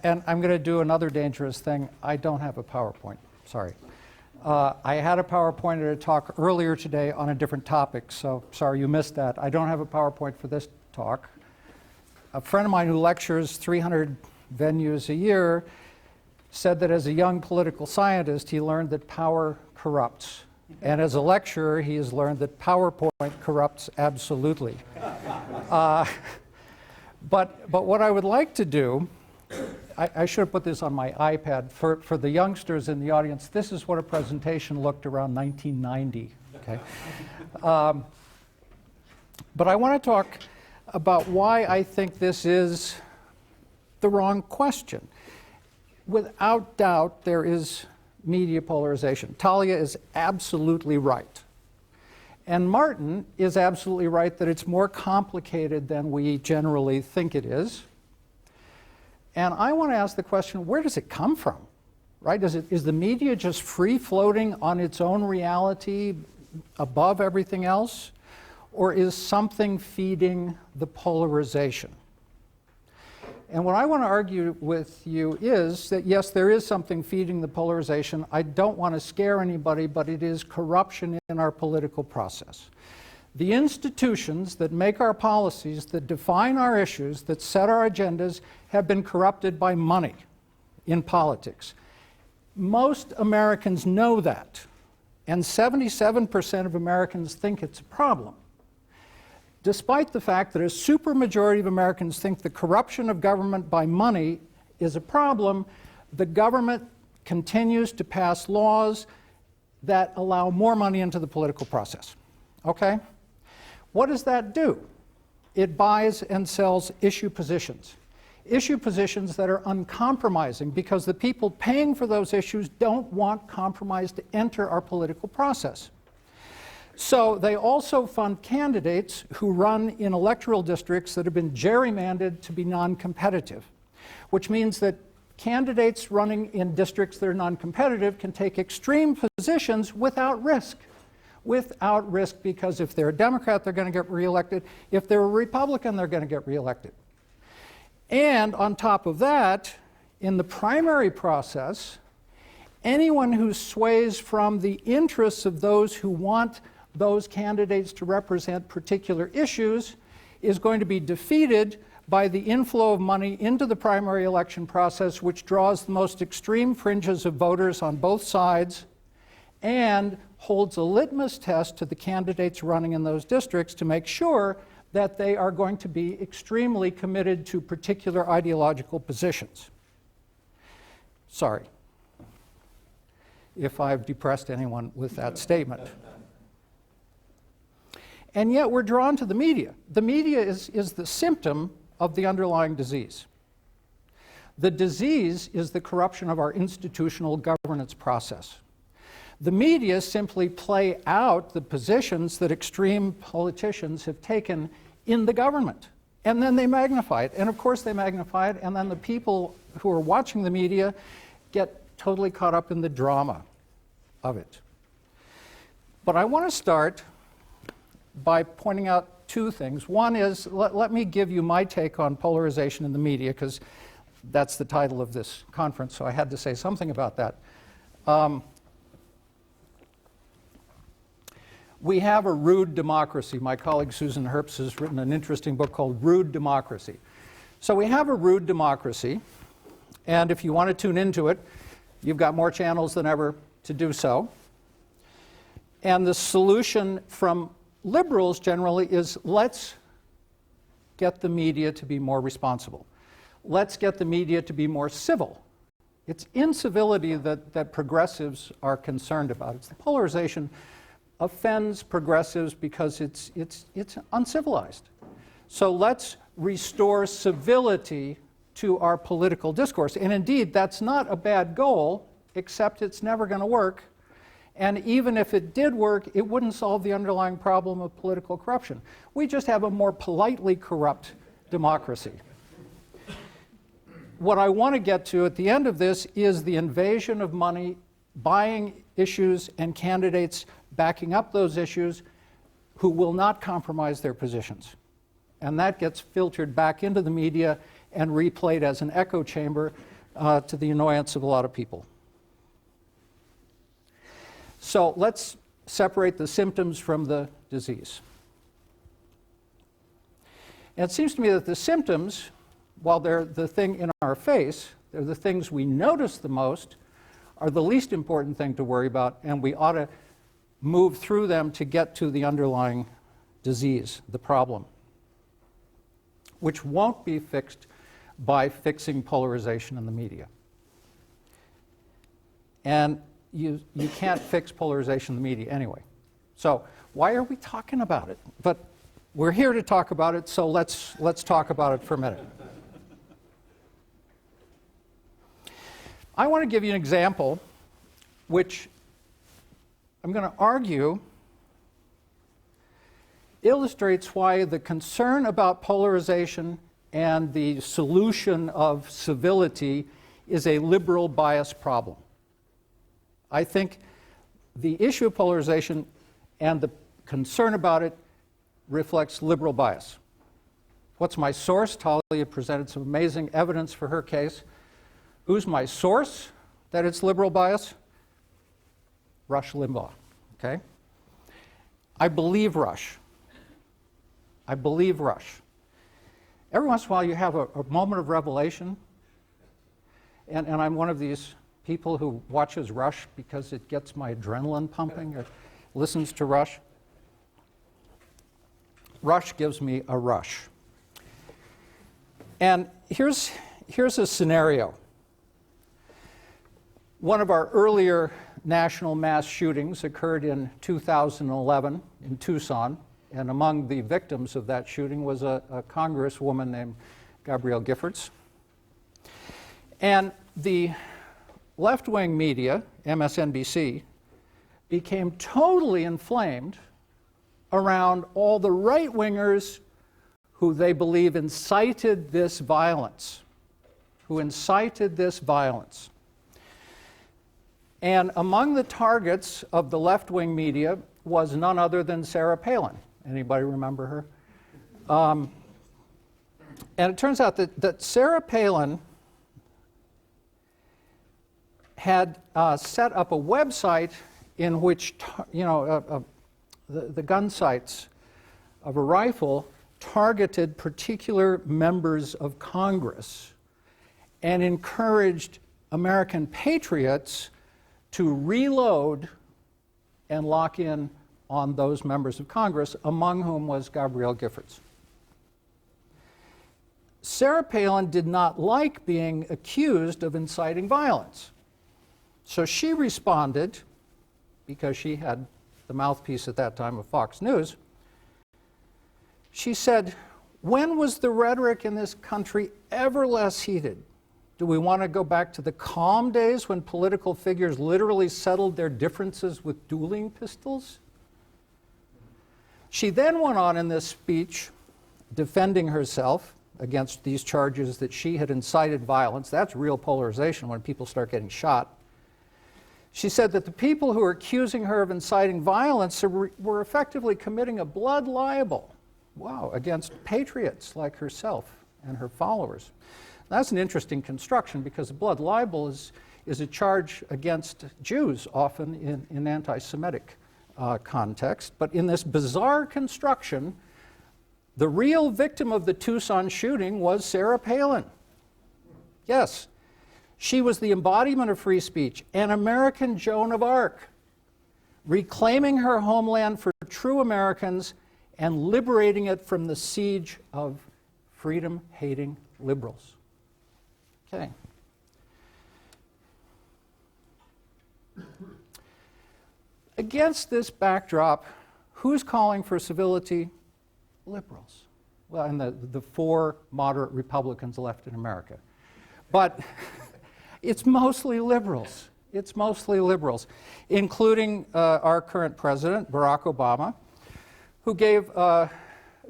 And I'm going to do another dangerous thing. I don't have a PowerPoint. Sorry. I had a PowerPoint at a talk earlier today on a different topic, so sorry you missed that. I don't have a PowerPoint for this talk. A friend of mine who lectures 300 venues a year said that as a young political scientist, he learned that power corrupts. And as a lecturer, he has learned that PowerPoint corrupts absolutely. But what I would like to do, I should have put this on my iPad. For the youngsters in the audience, this is what a presentation looked around 1990. Okay? But I want to talk about why I think this is the wrong question. Without doubt, there is media polarization. Talia is absolutely right. And Martin is absolutely right that it's more complicated than we generally think it is. And I want to ask the question, where does it come from? Right? Is the media just free floating on its own reality above everything else? Or is something feeding the polarization? And what I want to argue with you is that, yes, there is something feeding the polarization. I don't want to scare anybody, but it is corruption in our political process. The institutions that make our policies, that define our issues, that set our agendas, have been corrupted by money in politics. Most Americans know that, and 77% of Americans think it's a problem. Despite the fact that a supermajority of Americans think the corruption of government by money is a problem, the government continues to pass laws that allow more money into the political process. Okay? What does that do? It buys and sells issue positions. Issue positions that are uncompromising because the people paying for those issues don't want compromise to enter our political process. So they also fund candidates who run in electoral districts that have been gerrymandered to be non-competitive, which means that candidates running in districts that are non-competitive can take extreme positions without risk. Without risk, because if they're a Democrat, they're going to get reelected. If they're a Republican, they're going to get reelected. And on top of that, in the primary process, anyone who sways from the interests of those who want those candidates to represent particular issues is going to be defeated by the inflow of money into the primary election process, which draws the most extreme fringes of voters on both sides and holds a litmus test to the candidates running in those districts to make sure that they are going to be extremely committed to particular ideological positions. Sorry if I've depressed anyone with that statement. And yet we're drawn to the media. The media is the symptom of the underlying disease. The disease is the corruption of our institutional governance process. The media simply play out the positions that extreme politicians have taken in the government. And then they magnify it. And of course they magnify it, and then the people who are watching the media get totally caught up in the drama of it. But I want to start by pointing out two things. One is, let me give you my take on polarization in the media, because that's the title of this conference, so I had to say something about that. We have a rude democracy. My colleague Susan Herbst has written an interesting book called Rude Democracy. So we have a rude democracy, and if you want to tune into it, you've got more channels than ever to do so. And the solution from liberals generally is, let's get the media to be more responsible. let's get the media to be more civil. It's incivility that progressives are concerned about. It's the polarization offends progressives because it's uncivilized. So let's restore civility to our political discourse. And indeed, that's not a bad goal, except it's never going to work. And even if it did work, it wouldn't solve the underlying problem of political corruption. We just have a more politely corrupt democracy. What I want to get to at the end of this is the invasion of money, buying issues and candidates backing up those issues who will not compromise their positions. And that gets filtered back into the media and replayed as an echo chamber to the annoyance of a lot of people. So let's separate the symptoms from the disease. And it seems to me that the symptoms, while they're the thing in our face, they're the things we notice the most, are the least important thing to worry about, and we ought to move through them to get to the underlying disease, the problem, which won't be fixed by fixing polarization in the media. And you can't fix polarization in the media anyway. So why are we talking about it? But we're here to talk about it, so let's talk about it for a minute. I want to give you an example which I'm going to argue illustrates why the concern about polarization and the solution of civility is a liberal bias problem. I think the issue of polarization and the concern about it reflects liberal bias. What's my source? Tali presented some amazing evidence for her case. Who's my source that it's liberal bias? Rush Limbaugh, okay? I believe Rush. I believe Rush. Every once in a while you have a moment of revelation, and I'm one of these people who watches Rush because it gets my adrenaline pumping, or listens to Rush. Rush gives me a rush. And here's a scenario. One of our earlier national mass shootings occurred in 2011 in Tucson, and among the victims of that shooting was a congresswoman named Gabrielle Giffords. And the left-wing media, MSNBC, became totally inflamed around all the right-wingers who they believe incited this violence, And among the targets of the left-wing media was none other than Sarah Palin. Anybody remember her? And it turns out that Sarah Palin had set up a website in which, the gun sights of a rifle targeted particular members of Congress and encouraged American patriots to reload and lock in on those members of Congress, among whom was Gabrielle Giffords. Sarah Palin did not like being accused of inciting violence. So she responded, because she had the mouthpiece at that time of Fox News. She said, "When was the rhetoric in this country ever less heated? Do we want to go back to the calm days when political figures literally settled their differences with dueling pistols?" She then went on in this speech defending herself against these charges that she had incited violence. That's real polarization when people start getting shot. She said that the people who were accusing her of inciting violence were effectively committing a blood libel, against patriots like herself and her followers. That's an interesting construction, because a blood libel is a charge against Jews, often in anti-Semitic context. But in this bizarre construction, the real victim of the Tucson shooting was Sarah Palin. Yes, she was the embodiment of free speech, an American Joan of Arc, reclaiming her homeland for true Americans and liberating it from the siege of freedom-hating liberals. Okay. Against this backdrop, who's calling for civility? Liberals. Well, and the four moderate Republicans left in America. But it's mostly liberals. It's mostly liberals, including our current president, Barack Obama, who gave a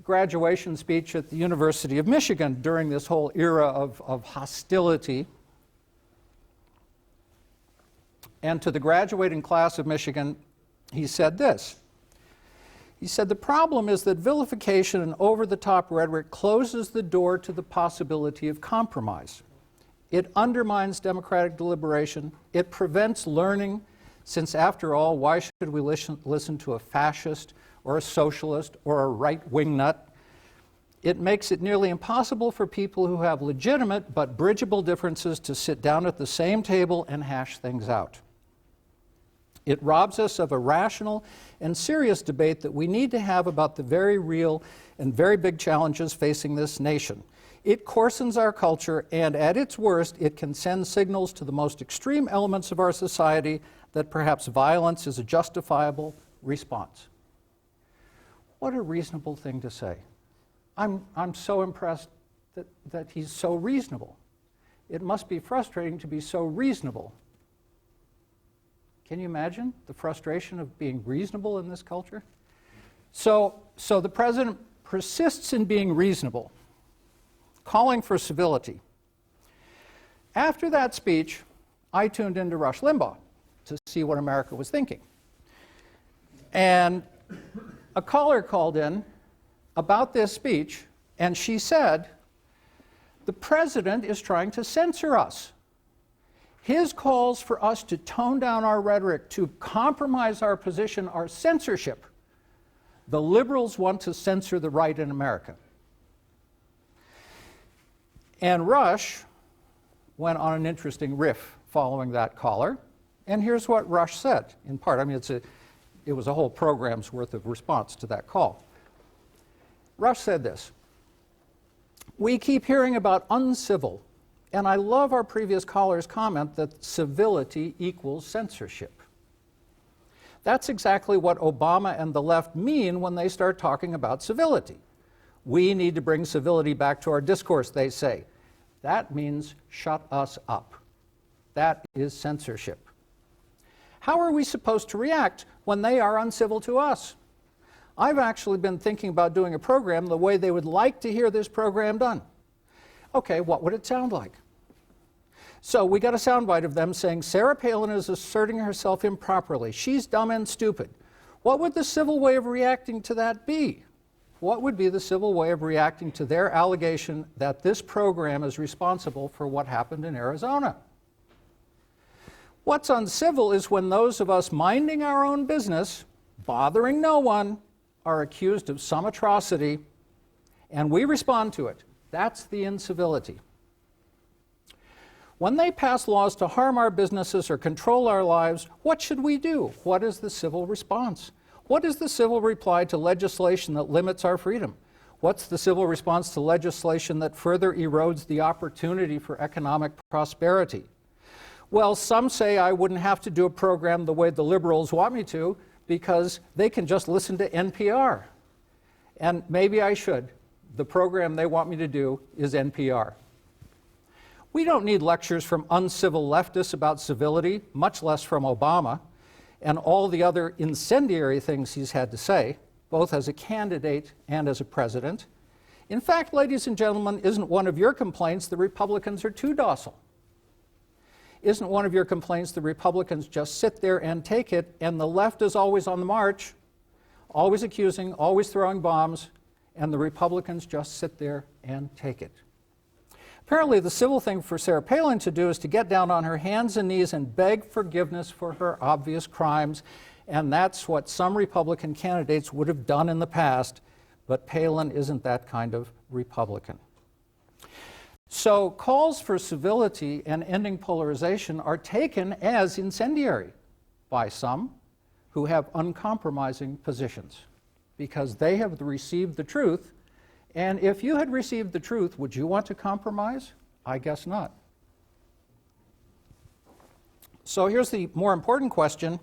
graduation speech at the University of Michigan during this whole era of hostility. And to the graduating class of Michigan, he said this. He said, "The problem is that vilification and over-the-top rhetoric closes the door to the possibility of compromise. It undermines democratic deliberation. It prevents learning, since after all, why should we listen to a fascist or a socialist or a right-wing nut? It makes it nearly impossible for people who have legitimate but bridgeable differences to sit down at the same table and hash things out. It robs us of a rational and serious debate that we need to have about the very real and very big challenges facing this nation. It coarsens our culture, and at its worst, it can send signals to the most extreme elements of our society that perhaps violence is a justifiable response." What a reasonable thing to say. I'm so impressed that he's so reasonable. It must be frustrating to be so reasonable. Can you imagine the frustration of being reasonable in this culture? So the president persists in being reasonable, calling for civility. After that speech, I tuned into Rush Limbaugh to see what America was thinking. And a caller called in about this speech, and she said, "The president is trying to censor us. His calls for us to tone down our rhetoric, to compromise our position, are censorship. The liberals want to censor the right in America." And Rush went on an interesting riff following that caller. And here's what Rush said, in part. I mean, it was a whole program's worth of response to that call. Rush said this: "We keep hearing about uncivil, and I love our previous caller's comment that civility equals censorship. That's exactly what Obama and the left mean when they start talking about civility. We need to bring civility back to our discourse, they say. That means shut us up. That is censorship. How are we supposed to react when they are uncivil to us? I've actually been thinking about doing a program the way they would like to hear this program done. Okay, what would it sound like? So we got a soundbite of them saying, Sarah Palin is asserting herself improperly. She's dumb and stupid. What would the civil way of reacting to that be? What would be the civil way of reacting to their allegation that this program is responsible for what happened in Arizona? What's uncivil is when those of us minding our own business, bothering no one, are accused of some atrocity, and we respond to it. That's the incivility. When they pass laws to harm our businesses or control our lives, what should we do? What is the civil response? What is the civil reply to legislation that limits our freedom? What's the civil response to legislation that further erodes the opportunity for economic prosperity? Well, some say I wouldn't have to do a program the way the liberals want me to because they can just listen to NPR. And maybe I should. The program they want me to do is NPR. We don't need lectures from uncivil leftists about civility, much less from Obama, and all the other incendiary things he's had to say, both as a candidate and as a president. In fact, ladies and gentlemen, isn't one of your complaints the Republicans are too docile? Isn't one of your complaints the Republicans just sit there and take it, and the left is always on the march, always accusing, always throwing bombs, and the Republicans just sit there and take it? Apparently, the civil thing for Sarah Palin to do is to get down on her hands and knees and beg forgiveness for her obvious crimes, and that's what some Republican candidates would have done in the past, but Palin isn't that kind of Republican. So calls for civility and ending polarization are taken as incendiary by some who have uncompromising positions because they have received the truth. And if you had received the truth, would you want to compromise? I guess not. So here's the more important question.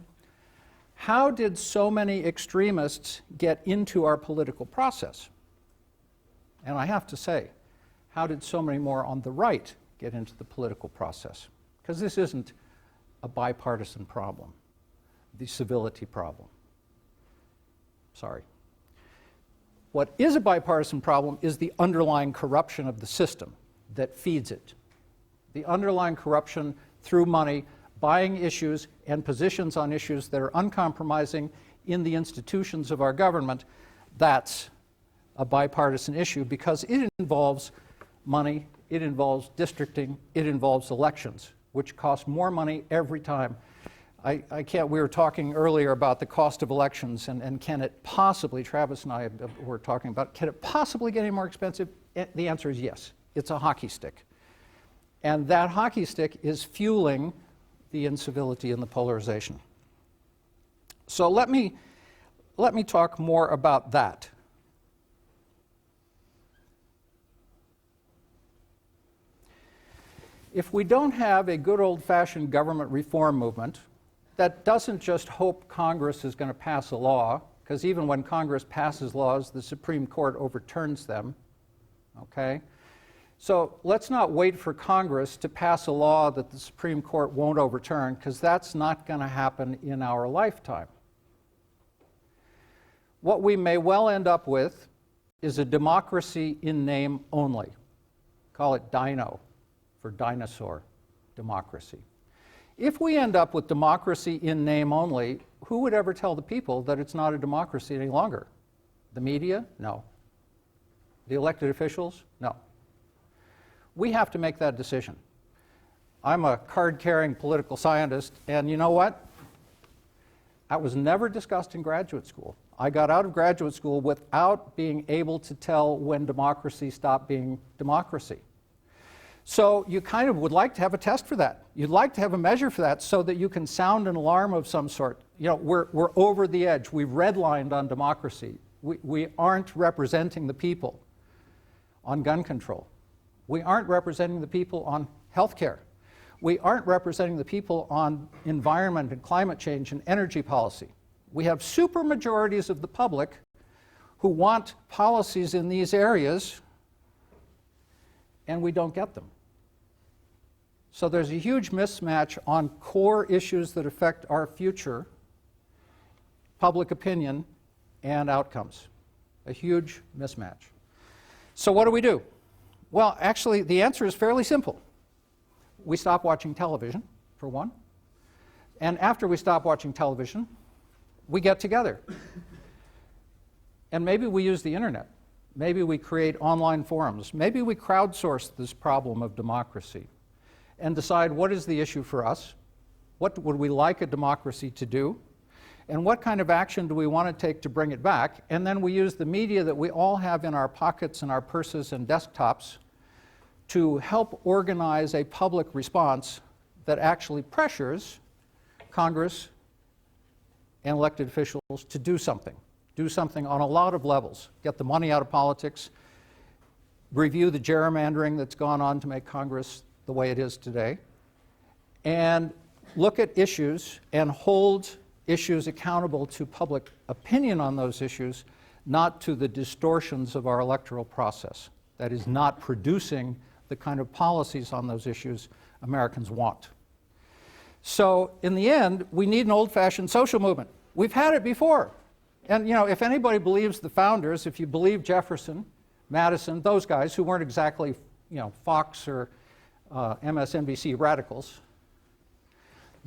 How did so many extremists get into our political process? And I have to say, how did so many more on the right get into the political process? Because this isn't a bipartisan problem, the civility problem. Sorry. What is a bipartisan problem is the underlying corruption of the system that feeds it. The underlying corruption through money, buying issues and positions on issues that are uncompromising in the institutions of our government, that's a bipartisan issue because it involves money, it involves districting, it involves elections, which cost more money every time. I can't, we were talking earlier about the cost of elections and can it possibly, Travis and I were talking about, can it possibly get any more expensive? The answer is yes. It's a hockey stick. And that hockey stick is fueling the incivility and the polarization. So let me talk more about that. If we don't have a good old-fashioned government reform movement that doesn't just hope Congress is going to pass a law, because even when Congress passes laws, the Supreme Court overturns them, okay? So let's not wait for Congress to pass a law that the Supreme Court won't overturn, because that's not going to happen in our lifetime. What we may well end up with is a democracy in name only. Call it DINO for dinosaur democracy. If we end up with democracy in name only, who would ever tell the people that it's not a democracy any longer? The media? No. The elected officials? No. We have to make that decision. I'm a card-carrying political scientist, and you know what? That was never discussed in graduate school. I got out of graduate school without being able to tell when democracy stopped being democracy. So you kind of would like to have a test for that. You'd like to have a measure for that so that you can sound an alarm of some sort. You know, we're over the edge. We've redlined on democracy. We aren't representing the people on gun control. We aren't representing the people on health care. We aren't representing the people on environment and climate change and energy policy. We have supermajorities of the public who want policies in these areas, and we don't get them. So there's a huge mismatch on core issues that affect our future, public opinion, and outcomes. A huge mismatch. So what do? Well, actually, the answer is fairly simple. We stop watching television, for one. And after we stop watching television, we get together. And maybe we use the internet. Maybe we create online forums. Maybe we crowdsource this problem of democracy and decide what is the issue for us, what would we like a democracy to do, and what kind of action do we want to take to bring it back. And then we use the media that we all have in our pockets and our purses and desktops to help organize a public response that actually pressures Congress and elected officials to do something on a lot of levels. Get the money out of politics, review the gerrymandering that's gone on to make Congress the way it is today, and look at issues and hold issues accountable to public opinion on those issues, not to the distortions of our electoral process. That is not producing the kind of policies on those issues Americans want. So in the end, we need an old-fashioned social movement. We've had it before. And you know, if anybody believes the founders, if you believe Jefferson, Madison, those guys who weren't exactly, you know, Fox or MSNBC radicals,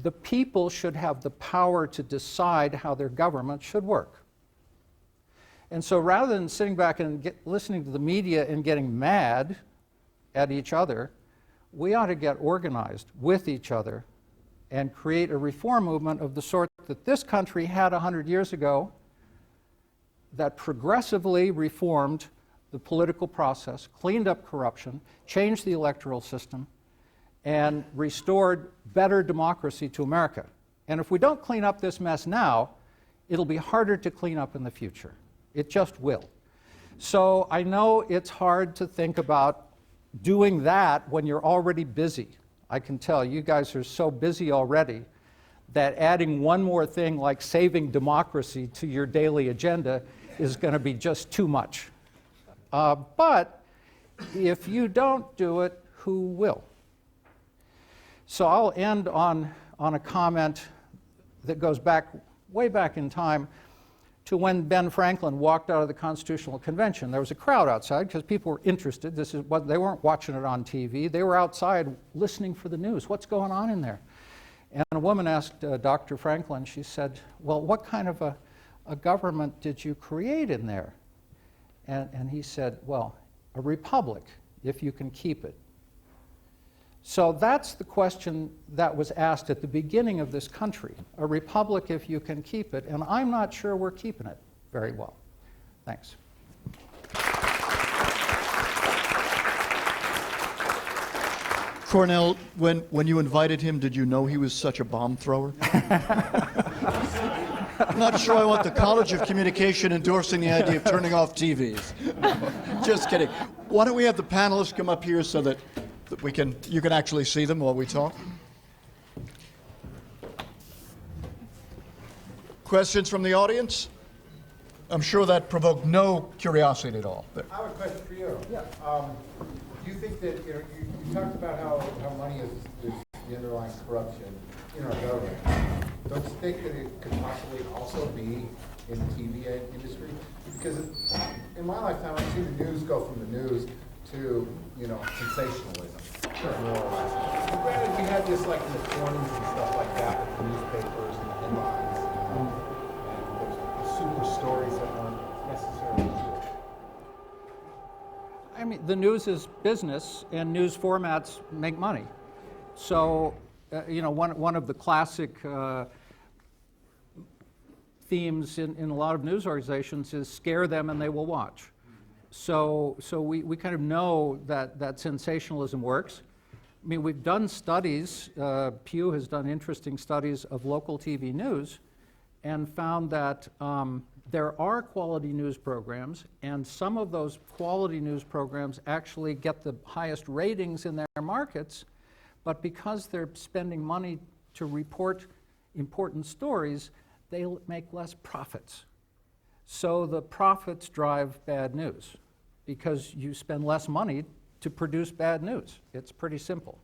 the people should have the power to decide how their government should work. And so rather than sitting back and listening to the media and getting mad at each other, we ought to get organized with each other and create a reform movement of the sort that this country had 100 years ago, that progressively reformed the political process, cleaned up corruption, changed the electoral system, and restored better democracy to America. And if we don't clean up this mess now, it'll be harder to clean up in the future. It just will. So I know it's hard to think about doing that when you're already busy. I can tell you guys are so busy already that adding one more thing like saving democracy to your daily agenda is going to be just too much. But if you don't do it, who will? So I'll end on a comment that goes back, way back in time, to when Ben Franklin walked out of the Constitutional Convention. There was a crowd outside because people were interested. This is what they weren't watching it on TV. They were outside listening for the news. What's going on in there? And a woman asked Dr. Franklin, she said, well, what kind of a government did you create in there? And he said, well, a republic, if you can keep it. So that's the question that was asked at the beginning of this country. A republic if you can keep it, and I'm not sure we're keeping it very well. Thanks. Cornell, when you invited him, did you know he was such a bomb thrower? I'm not sure I want the College of Communication endorsing the idea of turning off TVs. Just kidding. Why don't we have the panelists come up here so that you can actually see them while we talk? Questions from the audience? I'm sure that provoked no curiosity at all. I have a question for you. Yeah. Do you think that, you talked about how money is the underlying corruption in our government. Don't you think that it could possibly also be in the TV industry? Because in my lifetime, I've seen the news go from the news to, sensationalism. Sure. More or less. But granted, we had this like in the 20s and stuff like that with the newspapers and the headlines and those super stories that weren't necessarily true. I mean, the news is business, and news formats make money. So, one of the classic themes in a lot of news organizations is scare them and they will watch. So we kind of know that sensationalism works. I mean, we've done studies, Pew has done interesting studies of local TV news and found that there are quality news programs, and some of those quality news programs actually get the highest ratings in their markets, but because they're spending money to report important stories, they make less profits. So the profits drive bad news because you spend less money to produce bad news. It's pretty simple.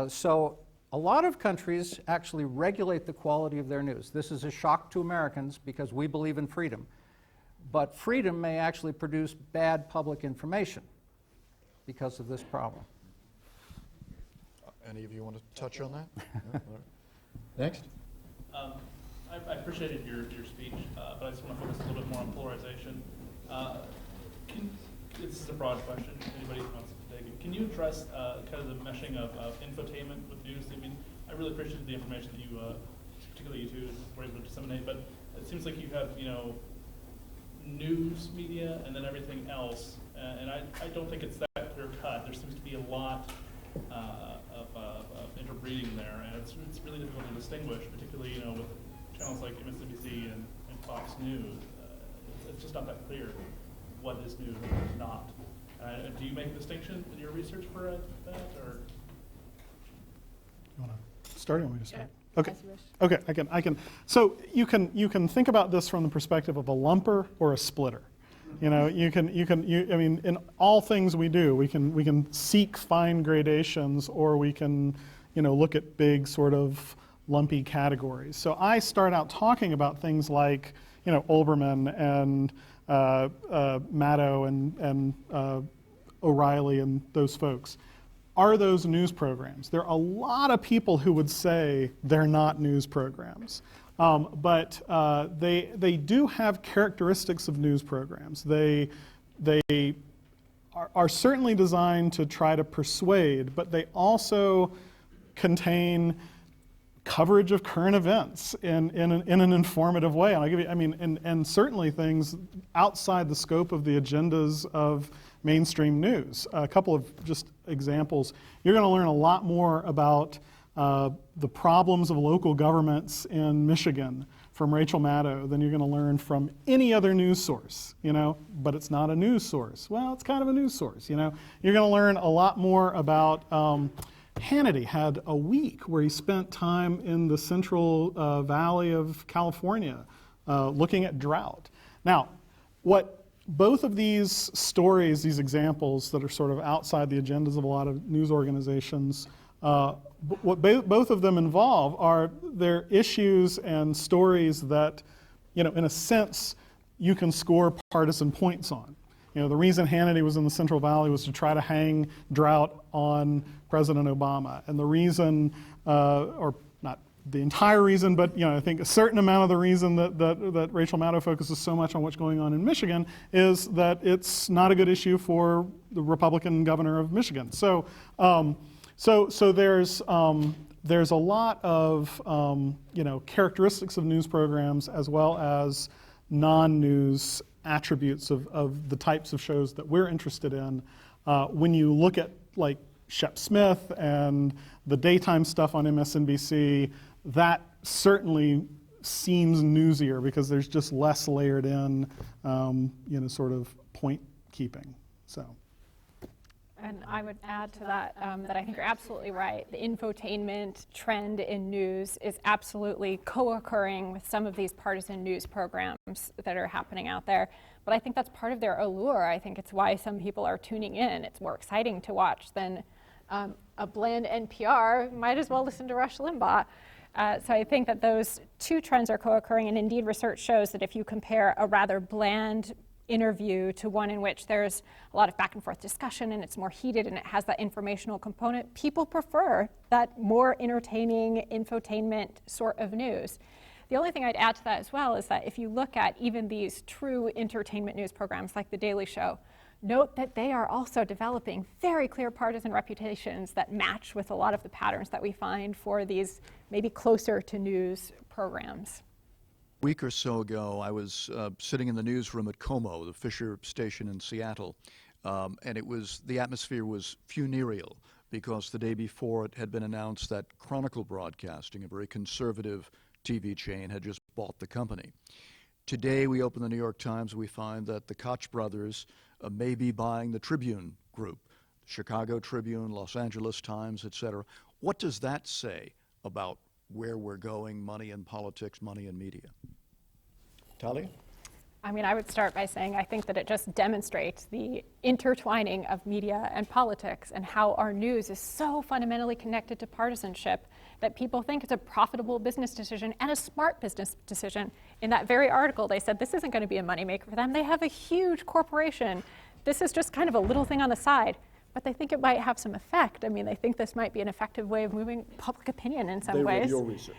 So a lot of countries actually regulate the quality of their news. This is a shock to Americans because we believe in freedom. But freedom may actually produce bad public information because of this problem. Any of you want to touch on that? No? Next. I appreciated your speech, but I just want to focus a little bit more on polarization. This is a broad question. Anybody who wants to take it. Can you address kind of the meshing of infotainment with news? I mean, I really appreciated the information that you, particularly you two, were able to disseminate. But it seems like you have, news media and then everything else, and I don't think it's that clear cut. There seems to be a lot of interbreeding there, and it's really difficult to distinguish, particularly with channels like MSNBC and Fox News. It's just not that clear what is news and what is not. Do you make a distinction in your research for that, or? You want to start? Or you want me to start? Okay. Okay. I can. So you can think about this from the perspective of a lumper or a splitter. I mean, in all things we do, we can seek fine gradations, or we can, look at big sort of lumpy categories. So I start out talking about things like, Olbermann and Maddow and O'Reilly and those folks. Are those news programs? There are a lot of people who would say they're not news programs. But they do have characteristics of news programs. They are certainly designed to try to persuade, but they also contain coverage of current events in an informative way. And I'll give you, and certainly things outside the scope of the agendas of mainstream news. A couple of just examples. You're going to learn a lot more about the problems of local governments in Michigan from Rachel Maddow than you're going to learn from any other news source, but it's not a news source. Well, it's kind of a news source, You're going to learn a lot more about Hannity had a week where he spent time in the Central Valley of California looking at drought. Now, what both of these stories, these examples that are sort of outside the agendas of a lot of news organizations, what both of them involve are their issues and stories that, in a sense, you can score partisan points on. The reason Hannity was in the Central Valley was to try to hang drought on President Obama. And the reason, or not the entire reason, but I think a certain amount of the reason that Rachel Maddow focuses so much on what's going on in Michigan is that it's not a good issue for the Republican governor of Michigan. So there's a lot of characteristics of news programs as well as non-news attributes of the types of shows that we're interested in. When you look at like Shep Smith and the daytime stuff on MSNBC, that certainly seems newsier because there's just less layered in, sort of point keeping. So. And I would add to that that I think you're absolutely right. The infotainment trend in news is absolutely co-occurring with some of these partisan news programs that are happening out there. But I think that's part of their allure. I think it's why some people are tuning in. It's more exciting to watch than a bland NPR. Might as well listen to Rush Limbaugh. So I think that those two trends are co-occurring, and indeed research shows that if you compare a rather bland interview to one in which there's a lot of back and forth discussion and it's more heated and it has that informational component, people prefer that more entertaining infotainment sort of news. The only thing I'd add to that as well is that if you look at even these true entertainment news programs like The Daily Show, note that they are also developing very clear partisan reputations that match with a lot of the patterns that we find for these maybe closer to news programs. A week or so ago, I was sitting in the newsroom at Como, the Fisher station in Seattle, and the atmosphere was funereal because the day before it had been announced that Chronicle Broadcasting, a very conservative TV chain, had just bought the company. Today, we open the New York Times, and we find that the Koch brothers may be buying the Tribune Group, Chicago Tribune, Los Angeles Times, et cetera. What does that say about where we're going, money in politics, money in media? Tali? I mean, I would start by saying I think that it just demonstrates the intertwining of media and politics and how our news is so fundamentally connected to partisanship that people think it's a profitable business decision and a smart business decision. In that very article, they said this isn't going to be a moneymaker for them. They have a huge corporation. This is just kind of a little thing on the side. But they think it might have some effect. I mean, they think this might be an effective way of moving public opinion in some ways. They read your research.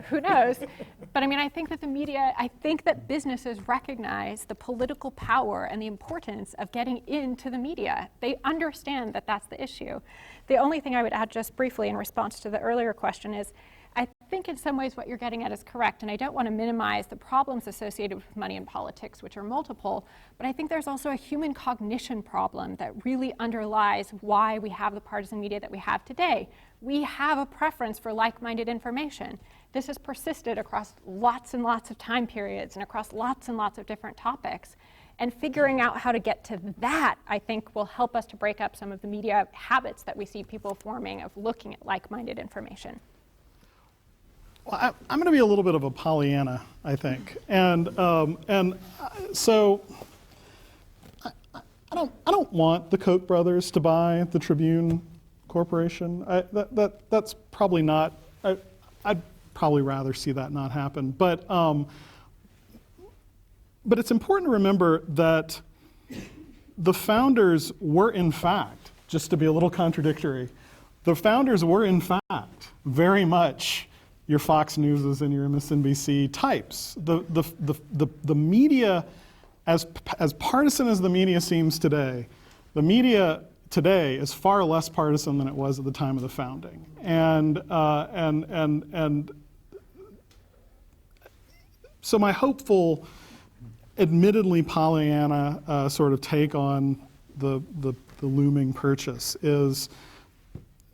Who knows? But I mean, I think that the media, I think that businesses recognize the political power and the importance of getting into the media. They understand that that's the issue. The only thing I would add just briefly in response to the earlier question is, I think in some ways what you're getting at is correct, and I don't want to minimize the problems associated with money in politics, which are multiple, but I think there's also a human cognition problem that really underlies why we have the partisan media that we have today. We have a preference for like-minded information. This has persisted across lots and lots of time periods and across lots and lots of different topics. And figuring out how to get to that, I think, will help us to break up some of the media habits that we see people forming of looking at like-minded information. Well, I'm going to be a little bit of a Pollyanna, I think, and so I don't want the Koch brothers to buy the Tribune Corporation. That's probably not. I'd probably rather see that not happen. But it's important to remember that the founders were, in fact, just to be a little contradictory, the founders were, in fact, very much your Fox Newses and your MSNBC types. The media, as partisan as the media seems today, the media today is far less partisan than it was at the time of the founding. And so my hopeful, admittedly Pollyanna sort of take on the looming purchase is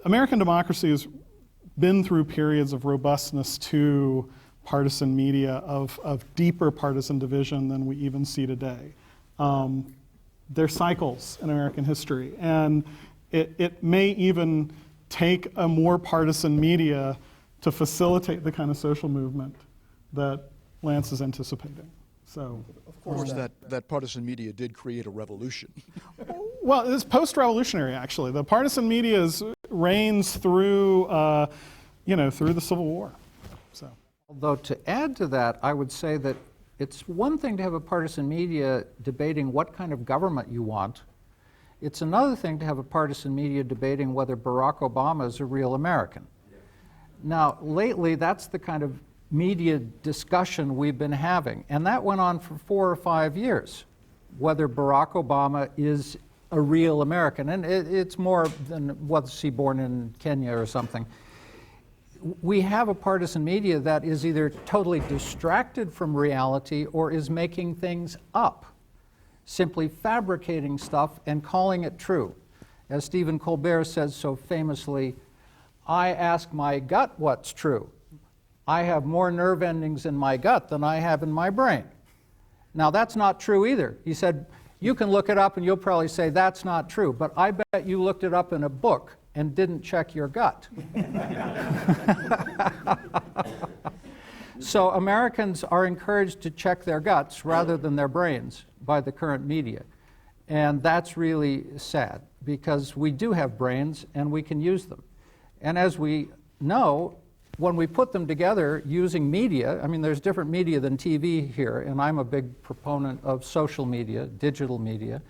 American democracy has been through periods of robustness to partisan media, of deeper partisan division than we even see today. There are cycles in American history, and it may even take a more partisan media to facilitate the kind of social movement that Lance is anticipating. So, Of course, that partisan media did create a revolution. well, it's post-revolutionary, actually. The partisan media reigns through, through the Civil War. So, Although to add to that, I would say that it's one thing to have a partisan media debating what kind of government you want. It's another thing to have a partisan media debating whether Barack Obama is a real American. Now, lately, that's the kind of media discussion we've been having, and that went on for 4 or 5 years, whether Barack Obama is a real American. And it's more than was he born in Kenya or something. We have a partisan media that is either totally distracted from reality or is making things up, simply fabricating stuff and calling it true. As Stephen Colbert says so famously, I ask my gut what's true. I have more nerve endings in my gut than I have in my brain. Now, that's not true either. He said, you can look it up and you'll probably say that's not true, but I bet you looked it up in a book and didn't check your gut. So Americans are encouraged to check their guts rather than their brains by the current media. And that's really sad, because we do have brains and we can use them. And as we know, when we put them together using media, I mean, there's different media than TV here, and I'm a big proponent of social media, digital media,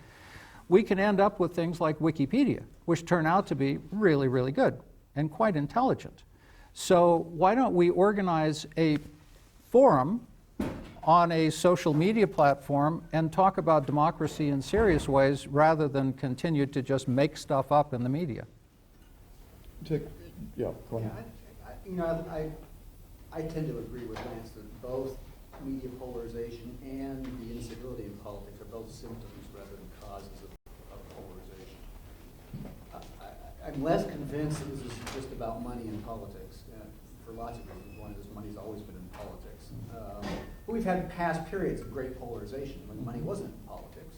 we can end up with things like Wikipedia, which turn out to be really, really good and quite intelligent. So why don't we organize a forum on a social media platform and talk about democracy in serious ways rather than continue to just make stuff up in the media? Yeah, go ahead. I tend to agree with Lance that both media polarization and the instability in politics are both symptoms rather than causes of polarization. I'm less convinced that this is just about money in politics, for lots of reasons. One is money's always been in politics. But we've had past periods of great polarization when money wasn't in politics.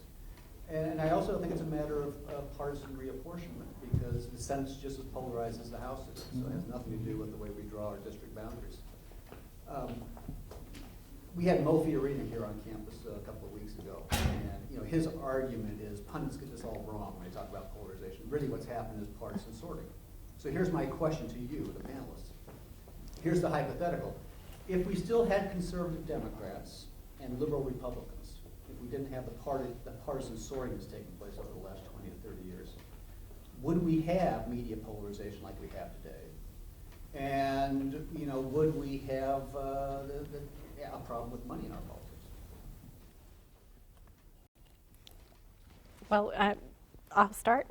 And I also think it's a matter of partisan reapportionment, because the Senate's just as polarized as the House is, so it has nothing to do with the way we draw our district boundaries. We had Mo Fiorina here on campus a couple of weeks ago, and his argument is pundits get this all wrong when they talk about polarization. Really what's happened is partisan sorting. So here's my question to you, the panelists. Here's the hypothetical. If we still had conservative Democrats and liberal Republicans, if we didn't have the partisan sorting that's taken place over the last 20 to 30 years, would we have media polarization like we have today? And would we have a problem with money in our politics? Well, I'll start.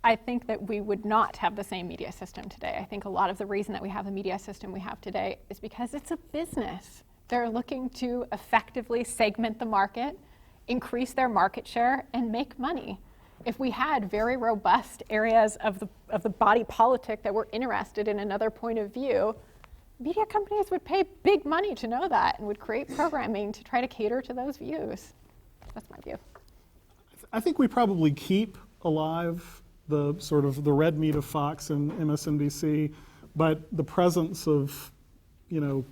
I think that we would not have the same media system today. I think a lot of the reason that we have the media system we have today is because it's a business. They're looking to effectively segment the market, increase their market share, and make money. If we had very robust areas of the body politic that were interested in another point of view, media companies would pay big money to know that and would create programming to try to cater to those views. That's my view. I think we probably keep alive the sort of the red meat of Fox and MSNBC, but the presence of your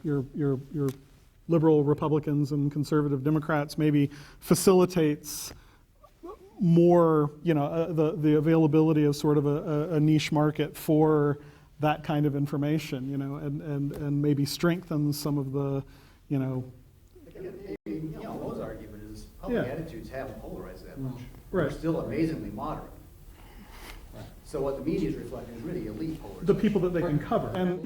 liberal Republicans and conservative Democrats maybe facilitates more, the availability of sort of a niche market for that kind of information, and maybe strengthens some of the, Mo's argument is public attitudes haven't polarized that much. Right. They're still amazingly moderate. So what the media is reflecting is really elite polarization. the people that they can cover. And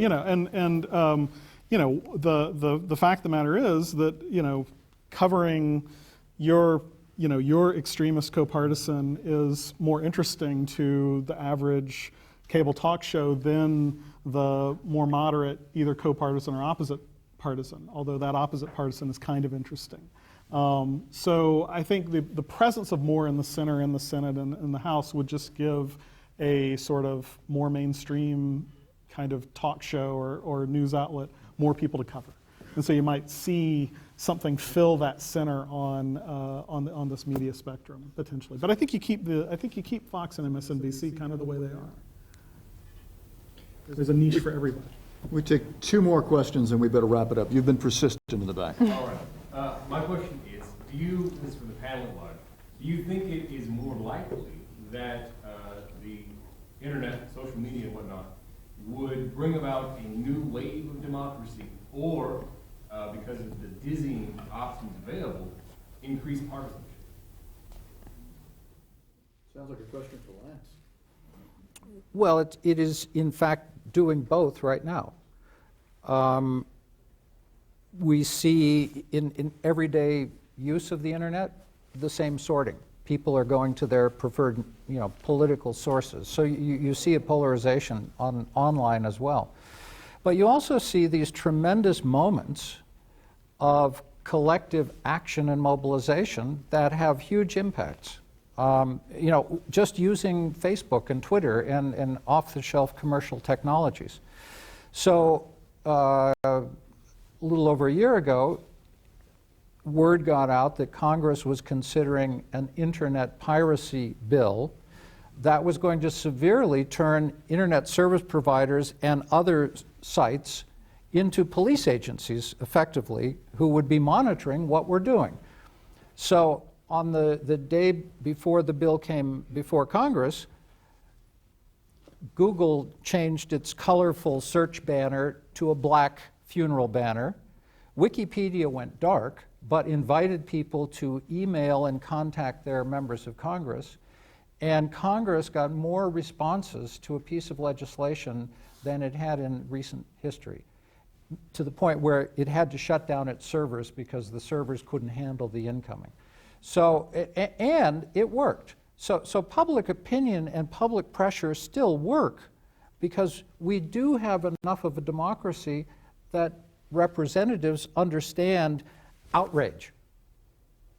the fact of the matter is that covering your extremist co-partisan is more interesting to the average cable talk show than the more moderate either co-partisan or opposite partisan, although that opposite partisan is kind of interesting. So I think the presence of more in the center, in the Senate, and in the House would just give a sort of more mainstream kind of talk show or news outlet more people to cover. And so you might see something fill that center on this media spectrum potentially. But I think you keep Fox and MSNBC kind of the way they are. There's a niche for everybody. We take 2 more questions and we better wrap it up. You've been persistent in the back. All right. My question is, this is for the panel at large, do you think it is more likely that the internet, social media and whatnot, would bring about a new wave of democracy, or, because of the dizzying options available, increase partisanship? Sounds like a question for Lance. Well, it is in fact doing both right now. We see in everyday use of the internet the same sorting. People are going to their preferred, political sources. So you see a polarization online as well. But you also see these tremendous moments of collective action and mobilization that have huge impacts. Just using Facebook and Twitter and off-the-shelf commercial technologies. So a little over a year ago, word got out that Congress was considering an internet piracy bill that was going to severely turn internet service providers and other sites into police agencies, effectively, who would be monitoring what we're doing. So on the day before the bill came before Congress, Google changed its colorful search banner to a black funeral banner. Wikipedia went dark, but invited people to email and contact their members of Congress. And Congress got more responses to a piece of legislation than it had in recent history, to the point where it had to shut down its servers because the servers couldn't handle the incoming. So, and it worked. So public opinion and public pressure still work, because we do have enough of a democracy that representatives understand outrage.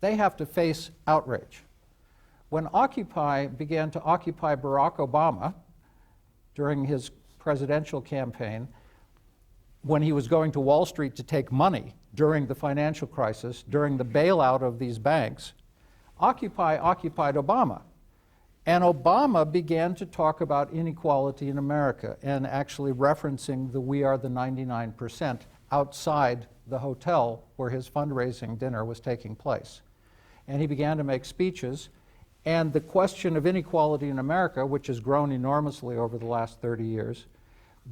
They have to face outrage. When Occupy began to occupy Barack Obama during his presidential campaign, when he was going to Wall Street to take money during the financial crisis, during the bailout of these banks, Occupy occupied Obama. And Obama began to talk about inequality in America, and actually referencing the "we are the 99% outside the hotel where his fundraising dinner was taking place. And he began to make speeches, and the question of inequality in America, which has grown enormously over the last 30 years,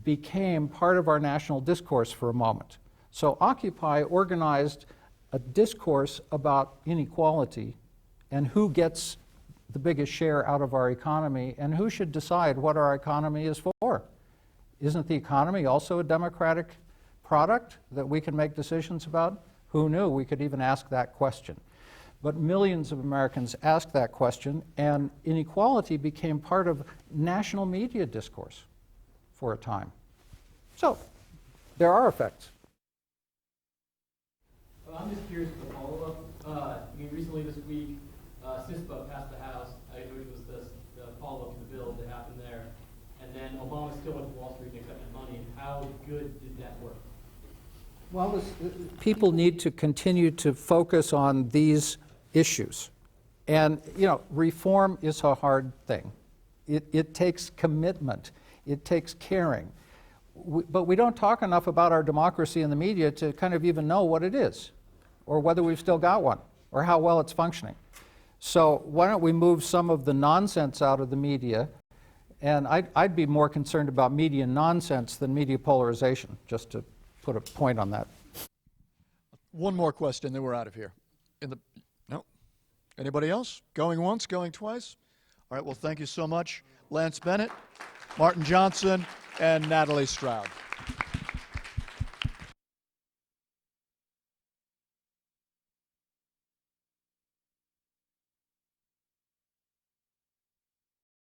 became part of our national discourse for a moment. So Occupy organized a discourse about inequality and who gets the biggest share out of our economy and who should decide what our economy is for. Isn't the economy also a democratic product that we can make decisions about? Who knew we could even ask that question? But millions of Americans asked that question, and inequality became part of national media discourse for a time. So there are effects. I'm just curious for the follow-up. Recently this week, CISPA passed the House, which was the follow-up to the bill that happened there. And then Obama still went to Wall Street and accepted money. How good did that work? Well, people need to continue to focus on these issues. And, reform is a hard thing. It takes commitment. It takes caring. But we don't talk enough about our democracy in the media to kind of even know what it is, or whether we've still got one, or how well it's functioning. So why don't we move some of the nonsense out of the media? And I'd be more concerned about media nonsense than media polarization, just to put a point on that. One more question, then we're out of here. No? Anybody else? Going once, going twice? All right, well, thank you so much. Lance Bennett, Martin Johnson, and Natalie Stroud.